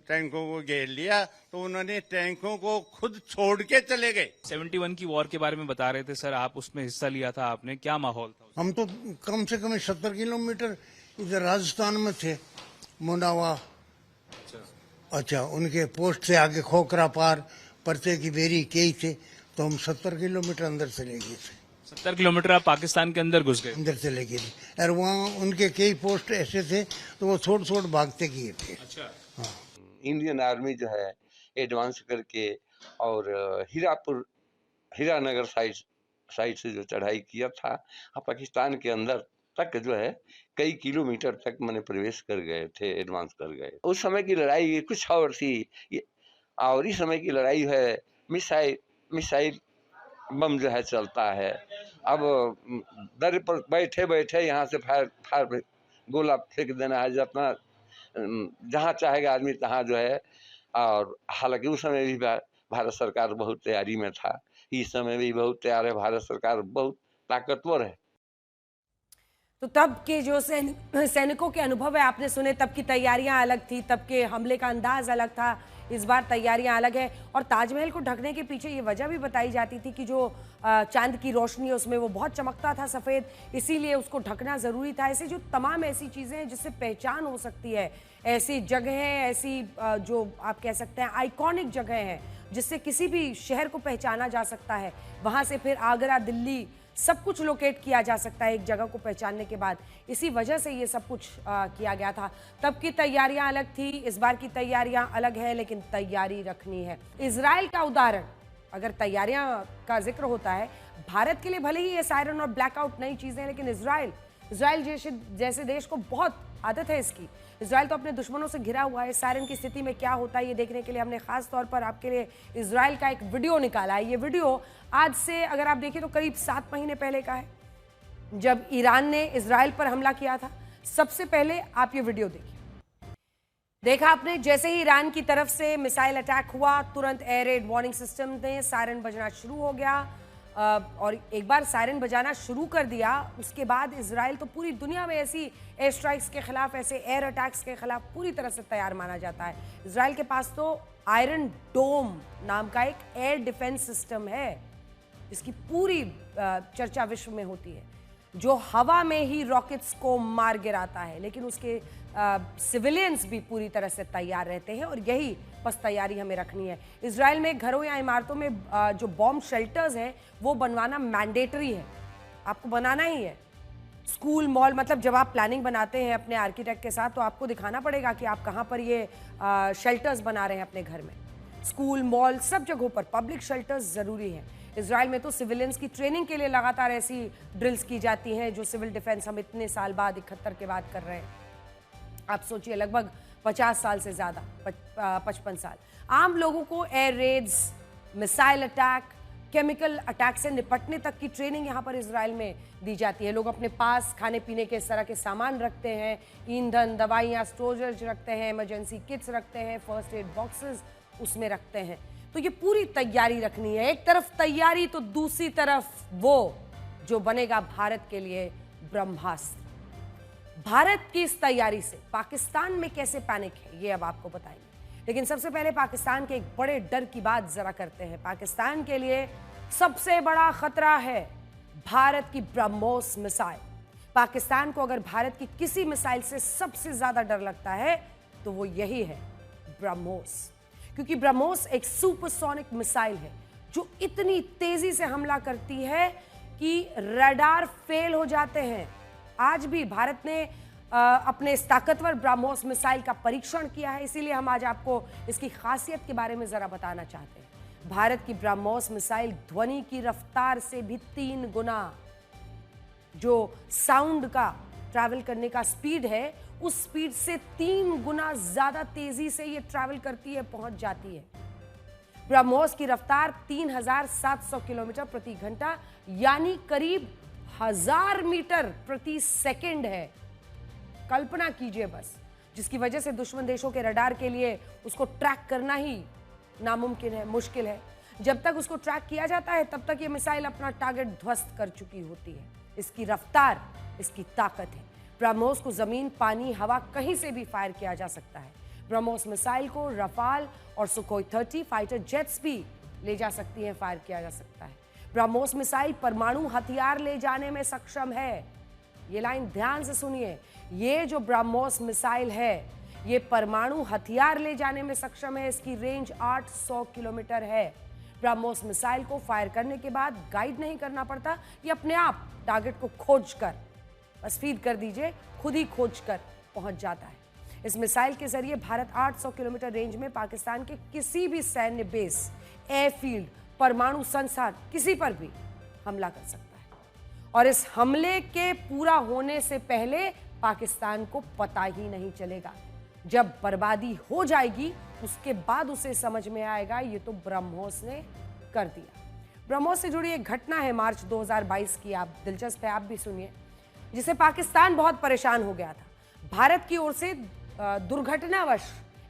टैंकों को घेर लिया, तो उन्होंने टैंकों को खुद छोड़ के चले गए। 71 की वॉर के बारे में बता रहे थे सर, आप उसमें हिस्सा लिया था आपने, क्या माहौल था? हम तो कम से कम 70 किलोमीटर इधर राजस्थान में थे, मुंडावा। अच्छा, उनके पोस्ट से आगे खोखरा पार, परचे की बेरी कई थे, तो हम 70 किलोमीटर अंदर चले गए थे। 70 किलोमीटर आप पाकिस्तान के अंदर घुस गए? अंदर चले गए थे, और वहाँ उनके कई पोस्ट ऐसे थे तो वो छोड़ भागते किए थे। अच्छा। हाँ। इंडियन आर्मी जो है एडवांस करके और हीरानगर साइड से जो चढ़ाई किया था, पाकिस्तान के अंदर तक जो है कई किलोमीटर तक मैंने प्रवेश कर गए थे, एडवांस कर गए। उस समय की लड़ाई कुछ और थी, और इस समय की लड़ाई है मिसाइल बम जो है चलता है। अब दर पर बैठे बैठे यहाँ से फायर गोला फेंक देना है, अपना जहाँ चाहेगा आदमी तहाँ जो है। और हालांकि उस समय भी भारत सरकार बहुत तैयारी में था, इस समय भी बहुत तैयार है, भारत सरकार बहुत ताकतवर है। तो तब के जो सैनिकों के अनुभव है आपने सुने, तब की तैयारियां अलग थी, तब के हमले का अंदाज अलग था, इस बार तैयारियां अलग है। और ताजमहल को ढकने के पीछे ये वजह भी बताई जाती थी कि जो चांद की रोशनी है उसमें वो बहुत चमकता था सफ़ेद, इसीलिए उसको ढकना ज़रूरी था। ऐसे जो तमाम ऐसी चीज़ें हैं जिससे पहचान हो सकती है, ऐसी जगहें, ऐसी जो आप कह सकते हैं आइकॉनिक जगह हैं जिससे किसी भी शहर को पहचाना जा सकता है। वहाँ से फिर आगरा, दिल्ली, सब कुछ लोकेट किया जा सकता है एक जगह को पहचानने के बाद। इसी वजह से ये सब कुछ किया गया था। तब की तैयारियां अलग थी, इस बार की तैयारियां अलग है, लेकिन तैयारी रखनी है। इजराइल का उदाहरण, अगर तैयारियां का जिक्र होता है, भारत के लिए भले ही ये सायरन और ब्लैकआउट नई चीजें हैं, लेकिन इजराइल जैसे देश को बहुत आदत है इसकी। इजराइल तो अपने दुश्मनों से घिरा हुआ है। सायरन की स्थिति में क्या होता है ये देखने के लिए हमने खास तौर पर आपके लिए इजराइल का एक वीडियो निकाला है। ये वीडियो आज से अगर आप देखिए तो करीब 7 महीने पहले का है, जब ईरान ने इजराइल पर हमला किया था। सबसे पहले आप ये वीडियो देखिए। देखा आपने, जैसे ही ईरान की तरफ से मिसाइल अटैक हुआ, तुरंत एयर रेड वार्निंग सिस्टम ने सायरन बजना शुरू हो गया। और एक बार सायरन बजाना शुरू कर दिया, उसके बाद इजराइल तो पूरी दुनिया में ऐसी एयर स्ट्राइक्स के खिलाफ, ऐसे एयर अटैक्स के खिलाफ पूरी तरह से तैयार माना जाता है। इजराइल के पास तो आयरन डोम नाम का एक एयर डिफेंस सिस्टम है, जिसकी पूरी चर्चा विश्व में होती है, जो हवा में ही रॉकेट्स को मार गिराता है। लेकिन उसके सिविलियंस भी पूरी तरह से तैयार रहते हैं और यही बस तैयारी हमें रखनी है। इजराइल में घरों या इमारतों में जो बॉम्ब शेल्टर्स हैं वो बनवाना मैंडेटरी है, आपको बनाना ही है। स्कूल, मॉल, मतलब जब आप प्लानिंग बनाते हैं अपने आर्किटेक्ट के साथ तो आपको दिखाना पड़ेगा कि आप कहाँ पर ये शेल्टर्स बना रहे हैं अपने घर में। स्कूल, मॉल, सब जगहों पर पब्लिक शेल्टर्स ज़रूरी हैं। इजराइल में तो सिविलियंस की ट्रेनिंग के लिए लगातार ऐसी ड्रिल्स की जाती हैं जो सिविल डिफेंस हम इतने साल बाद 71 के बाद कर रहे हैं। आप सोचिए, लगभग 50 साल से ज़्यादा, 55 साल। आम लोगों को air Reds, missile attack, chemical attack से निपटने तक की ट्रेनिंग यहाँ पर इजराइल में दी जाती है। लोग अपने पास खाने पीने के इस तरह के सामान रखते हैं, ईंधन, दवाइयाँ, स्टोरेज रखते हैं, इमरजेंसी किट्स रखते हैं, फर्स्ट एड बॉक्सेस उसमें रखते हैं। तो ये पूरी तैयारी रखनी है। एक तरफ तैयारी तो दूसरी तरफ वो जो बनेगा भारत के लिए ब्रह्मास्त्र। भारत की इस तैयारी से पाकिस्तान में कैसे पैनिक है ये अब आपको बताएंगे, लेकिन सबसे पहले पाकिस्तान के एक बड़े डर की बात जरा करते हैं। पाकिस्तान के लिए सबसे बड़ा खतरा है भारत की ब्रह्मोस मिसाइल। पाकिस्तान को अगर भारत की किसी मिसाइल से सबसे ज्यादा डर लगता है तो वो यही है, ब्रह्मोस। क्योंकि ब्रह्मोस एक सुपरसोनिक मिसाइल है जो इतनी तेजी से हमला करती है कि रडार फेल हो जाते हैं। आज भी भारत ने अपने इस ताकतवर ब्रह्मोस मिसाइल का परीक्षण किया है, इसीलिए हम आज आपको इसकी खासियत के बारे में जरा बताना चाहते हैं। भारत की ब्रह्मोस मिसाइल ध्वनि की रफ्तार से भी 3 गुना, जो साउंड का ट्रैवल करने का स्पीड है उस स्पीड से 3 गुना ज्यादा तेजी से ये ट्रैवल करती है, पहुंच जाती है। ब्रह्मोस की रफ्तार 3700 किलोमीटर प्रति घंटा यानी करीब 1000 मीटर प्रति सेकंड है। कल्पना कीजिए बस, जिसकी वजह से दुश्मन देशों के रडार के लिए उसको ट्रैक करना ही नामुमकिन है, मुश्किल है। जब तक उसको ट्रैक किया जाता है तब तक ये मिसाइल अपना टारगेट ध्वस्त कर चुकी होती है। इसकी रफ्तार, इसकी ताकत है। ब्रह्मोस को जमीन, पानी, हवा कहीं से भी फायर किया जा सकता है। ब्रह्मोस मिसाइल को रफाल और सुखोई 30 फाइटर जेट्स भी ले जा सकती हैं, फायर किया जा सकता है। ब्रह्मोस मिसाइल परमाणु हथियार ले जाने में सक्षम है। ये लाइन ध्यान से सुनिए, ये जो ब्रह्मोस मिसाइल है ये परमाणु हथियार ले जाने में सक्षम है। इसकी रेंज 800 किलोमीटर है। ब्रह्मोस मिसाइल को फायर करने के बाद गाइड नहीं करना पड़ता, ये अपने आप टारगेट को खोज कर बस फीड कर दीजिए, खुद ही खोज कर पहुंच जाता है। इस मिसाइल के जरिए भारत 800 किलोमीटर रेंज में पाकिस्तान के किसी भी सैन्य बेस, एयरफील्ड, परमाणु संस्थान, किसी पर भी हमला कर सकता है। और इस हमले के पूरा होने से पहले पाकिस्तान को पता ही नहीं चलेगा। जब बर्बादी हो जाएगी उसके बाद उसे समझ में आएगा ये तो ब्रह्मोस ने कर दिया। ब्रह्मोस से जुड़ी एक घटना है मार्च 2022 की, आप दिलचस्प है, आप भी सुनिए, जिसे पाकिस्तान बहुत परेशान हो गया था। भारत की ओर से दुर्घटनावश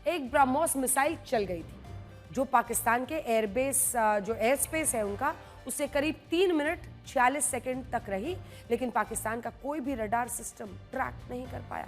एक ब्रह्मोस मिसाइल चल गई थी जो पाकिस्तान के एयरबेस, जो एयर स्पेस है उनका, उससे करीब 3 मिनट 46 सेकंड तक रही, लेकिन पाकिस्तान का कोई भी रडार सिस्टम ट्रैक नहीं कर पाया।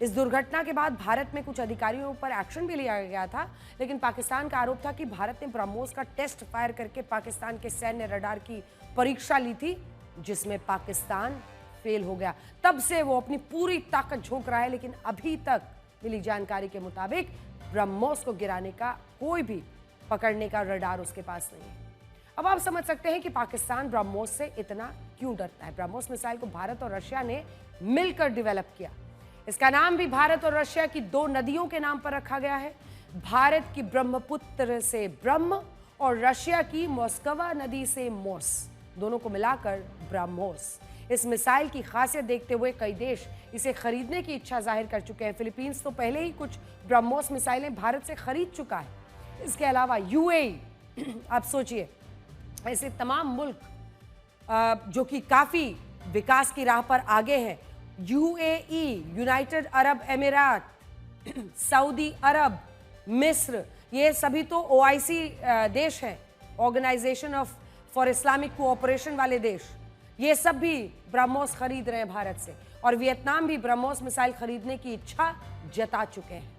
इस दुर्घटना के बाद भारत में कुछ अधिकारियों पर एक्शन भी लिया गया था, लेकिन पाकिस्तान का आरोप था कि भारत ने ब्रह्मोस का टेस्ट फायर करके पाकिस्तान के सैन्य रडार की परीक्षा ली थी, जिसमें पाकिस्तान फेल हो गया। तब से वो अपनी पूरी ताकत झोंक रहा है, लेकिन अभी तक मिली जानकारी के मुताबिक ब्रह्मोस को गिराने का कोई भी पकड़ने का रडार उसके पास नहीं है। अब आप समझ सकते हैं कि पाकिस्तान ब्रह्मोस से इतना क्यों डरता है। ब्रह्मोस मिसाइल को भारत और रशिया ने मिलकर डेवलप किया। इसका नाम भी भारत और रशिया की 2 नदियों के नाम पर रखा गया है। भारत की ब्रह्मपुत्र से ब्रह्म और रशिया की मॉस्कवा नदी से मोस, दोनों को मिलाकर ब्रह्मोस। इस मिसाइल की खासियत देखते हुए कई देश इसे खरीदने की इच्छा जाहिर कर चुके हैं। फिलीपींस तो पहले ही कुछ ब्रह्मोस मिसाइलें भारत से खरीद चुका है। इसके अलावा यूएई, आप सोचिए, ऐसे तमाम मुल्क जो कि काफ़ी विकास की राह पर आगे हैं, यूएई, यूनाइटेड अरब अमीरात, सऊदी अरब, मिस्र, ये सभी तो ओआईसी देश हैं, organization of for Islamic cooperation वाले देश, ये सब भी ब्रह्मोस खरीद रहे हैं भारत से, और वियतनाम भी ब्रह्मोस मिसाइल खरीदने की इच्छा जता चुके हैं।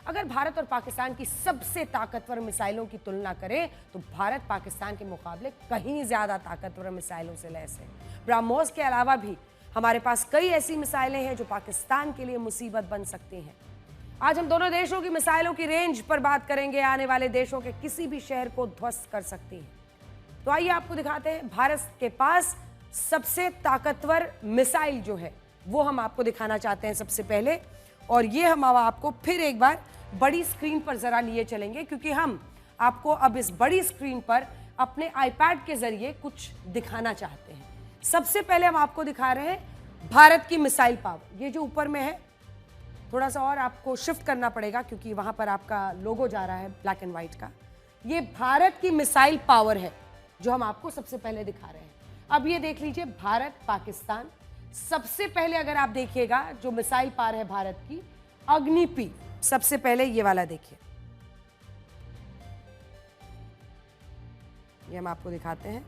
अगर भारत और पाकिस्तान की सबसे ताकतवर मिसाइलों की तुलना करें तो भारत पाकिस्तान के मुकाबले कहीं ज्यादा ताकतवर मिसाइलों से लैस है। ब्रह्मोस के अलावा भी हमारे पास कई ऐसी मिसाइलें हैं जो पाकिस्तान के लिए मुसीबत बन सकती हैं। आज हम दोनों देशों की मिसाइलों की रेंज पर बात करेंगे, आने वाले देशों के किसी भी शहर को ध्वस्त कर सकती है। तो आइए आपको दिखाते हैं भारत के पास सबसे ताकतवर मिसाइल जो है वो हम आपको दिखाना चाहते हैं सबसे पहले। और ये हम अब आपको फिर एक बार बड़ी स्क्रीन पर जरा लिए चलेंगे, क्योंकि हम आपको अब इस बड़ी स्क्रीन पर अपने आईपैड के जरिए कुछ दिखाना चाहते हैं। सबसे पहले हम आपको दिखा रहे हैं भारत की मिसाइल पावर। ये जो ऊपर में है, थोड़ा सा और आपको शिफ्ट करना पड़ेगा क्योंकि वहां पर आपका लोगो जा रहा है ब्लैक एंड व्हाइट का। ये भारत की मिसाइल पावर है जो हम आपको सबसे पहले दिखा रहे हैं। अब ये देख लीजिए, भारत पाकिस्तान। सबसे पहले अगर आप देखिएगा जो मिसाइल पावर है भारत की, अग्नि-P। सबसे पहले ये वाला देखिए, ये हम आपको दिखाते हैं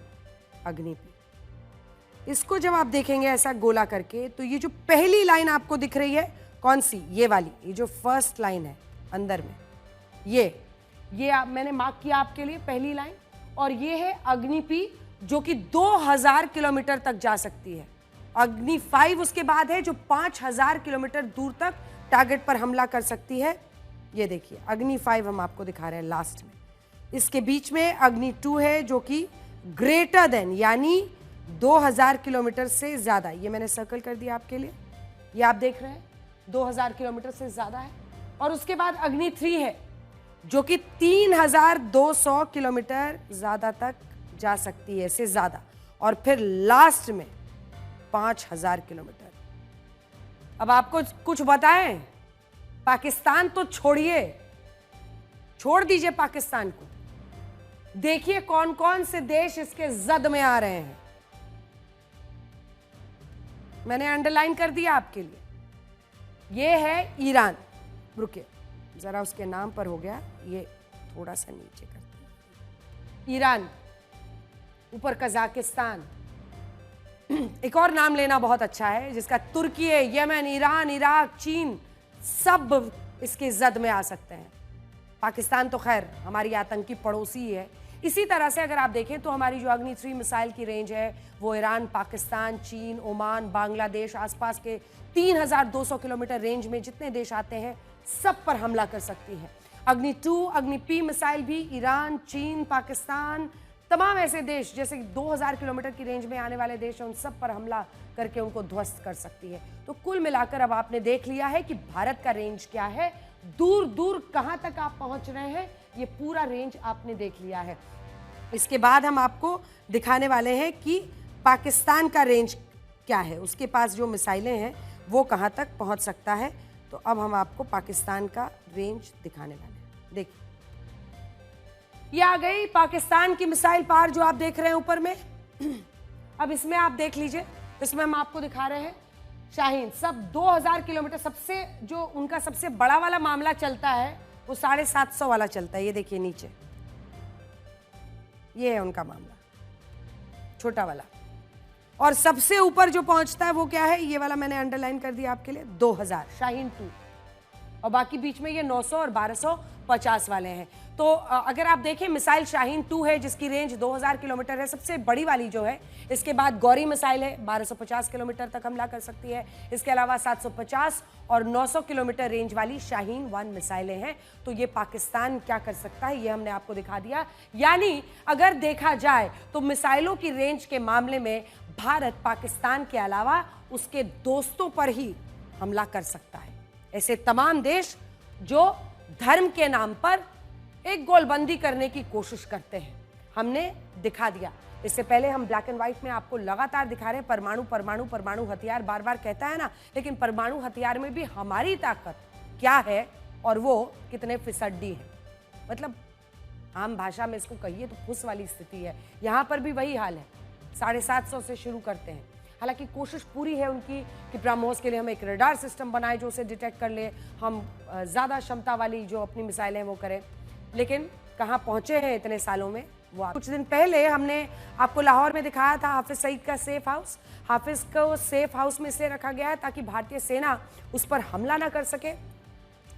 अग्नि-P। इसको जब आप देखेंगे ऐसा गोला करके, तो ये जो पहली लाइन आपको दिख रही है कौन सी, ये वाली, ये जो फर्स्ट लाइन है अंदर में, ये आप मैंने मार्क किया आपके लिए पहली लाइन। और ये है अग्नि-P जो कि 2000 किलोमीटर तक जा सकती है। अग्नि-5 उसके बाद है जो 5000 किलोमीटर दूर तक टारगेट पर हमला कर सकती है। ये देखिए अग्नि-5 हम आपको दिखा रहे हैं लास्ट में। इसके बीच में अग्नि-2 है जो कि ग्रेटर देन, यानी 2000 किलोमीटर से ज्यादा। ये मैंने सर्कल कर दिया आपके लिए, ये आप देख रहे हैं 2000 किलोमीटर से ज्यादा है। और उसके बाद अग्नि-3 है जो कि 3200 किलोमीटर ज्यादा तक जा सकती है, से ज्यादा। और फिर लास्ट में 5000 किलोमीटर। अब आपको कुछ बताएं, पाकिस्तान तो छोड़िए, छोड़ दीजिए पाकिस्तान को, देखिए कौन कौन से देश इसके जद में आ रहे हैं। मैंने अंडरलाइन कर दिया आपके लिए। ये है ईरान, रुकिए जरा उसके नाम पर हो गया, ये थोड़ा सा नीचे करते हैं। ईरान, ऊपर कजाकिस्तान, एक और नाम लेना बहुत अच्छा है जिसका तुर्की, यमन, ईरान, इराक, चीन, सब इसके जद में आ सकते हैं। पाकिस्तान तो खैर हमारी आतंकी पड़ोसी है। इसी तरह से अगर आप देखें तो हमारी जो अग्नि-3 मिसाइल की रेंज है वो ईरान, पाकिस्तान, चीन, ओमान, बांग्लादेश, आसपास के 3200 किलोमीटर रेंज में जितने देश आते हैं सब पर हमला कर सकती है। अग्नि-2, अग्नि-P मिसाइल भी ईरान, चीन, पाकिस्तान, तमाम ऐसे देश जैसे 2000 किलोमीटर की रेंज में आने वाले देश हैं, उन सब पर हमला करके उनको ध्वस्त कर सकती है। तो कुल मिलाकर अब आपने देख लिया है कि भारत का रेंज क्या है, दूर दूर कहां तक आप पहुंच रहे हैं, ये पूरा रेंज आपने देख लिया है। इसके बाद हम आपको दिखाने वाले हैं कि पाकिस्तान का रेंज क्या है, उसके पास जो मिसाइलें हैं वो कहां तक पहुंच सकता है। तो अब हम आपको पाकिस्तान का रेंज दिखाने वाले हैं। देखिए ये आ गई पाकिस्तान की मिसाइल पावर जो आप देख रहे हैं ऊपर में। अब इसमें आप देख लीजिए, इसमें हम आपको दिखा रहे हैं शाहीन, सब 2000 किलोमीटर। सबसे जो उनका सबसे बड़ा वाला मामला चलता है वो 750 वाला चलता है। ये देखिए नीचे, ये है उनका मामला, छोटा वाला। और सबसे ऊपर जो पहुंचता है वो क्या है, ये वाला मैंने अंडरलाइन कर दिया आपके लिए, 2000 शाहीन 2। और बाकी बीच में ये 900 और 1250 वाले हैं। तो अगर आप देखें मिसाइल शाहीन 2 है जिसकी रेंज 2000 किलोमीटर है, सबसे बड़ी वाली जो है। इसके बाद गौरी मिसाइल है, 1250 किलोमीटर तक हमला कर सकती है। इसके अलावा 750 और 900 किलोमीटर रेंज वाली शाहीन 1 मिसाइलें हैं। तो ये पाकिस्तान क्या कर सकता है ये हमने आपको दिखा दिया। यानी अगर देखा जाए तो मिसाइलों की रेंज के मामले में भारत पाकिस्तान के अलावा उसके दोस्तों पर ही हमला कर सकता है। ऐसे तमाम देश जो धर्म के नाम पर एक गोलबंदी करने की कोशिश करते हैं, हमने दिखा दिया। इससे पहले हम ब्लैक एंड व्हाइट में आपको लगातार दिखा रहे हैं परमाणु परमाणु परमाणु हथियार, बार बार कहता है ना, लेकिन परमाणु हथियार में भी हमारी ताकत क्या है और वो कितने फीसदी है। मतलब आम भाषा में इसको कहिए तो फुस वाली स्थिति है। यहाँ पर भी वही हाल है, 750 से शुरू करते हैं। हालांकि कोशिश पूरी है उनकी कि ब्रह्मोस के लिए हम एक रडार सिस्टम बनाए जो उसे डिटेक्ट कर ले, हम ज़्यादा क्षमता वाली जो अपनी मिसाइलें हैं वो करें। लेकिन कहाँ पहुँचे हैं इतने सालों में वो कुछ दिन पहले हमने आपको लाहौर में दिखाया था हाफिज सईद का सेफ हाउस। हाफिज को सेफ हाउस में इसलिए रखा गया है ताकि भारतीय सेना उस पर हमला ना कर सके।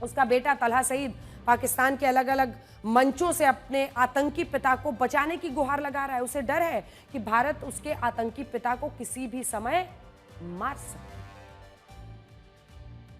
उसका बेटा तलहा सईद पाकिस्तान के अलग अलग मंचों से अपने आतंकी पिता को बचाने की गुहार लगा रहा है। उसे डर है कि भारत उसके आतंकी पिता को किसी भी समय मार सकता है।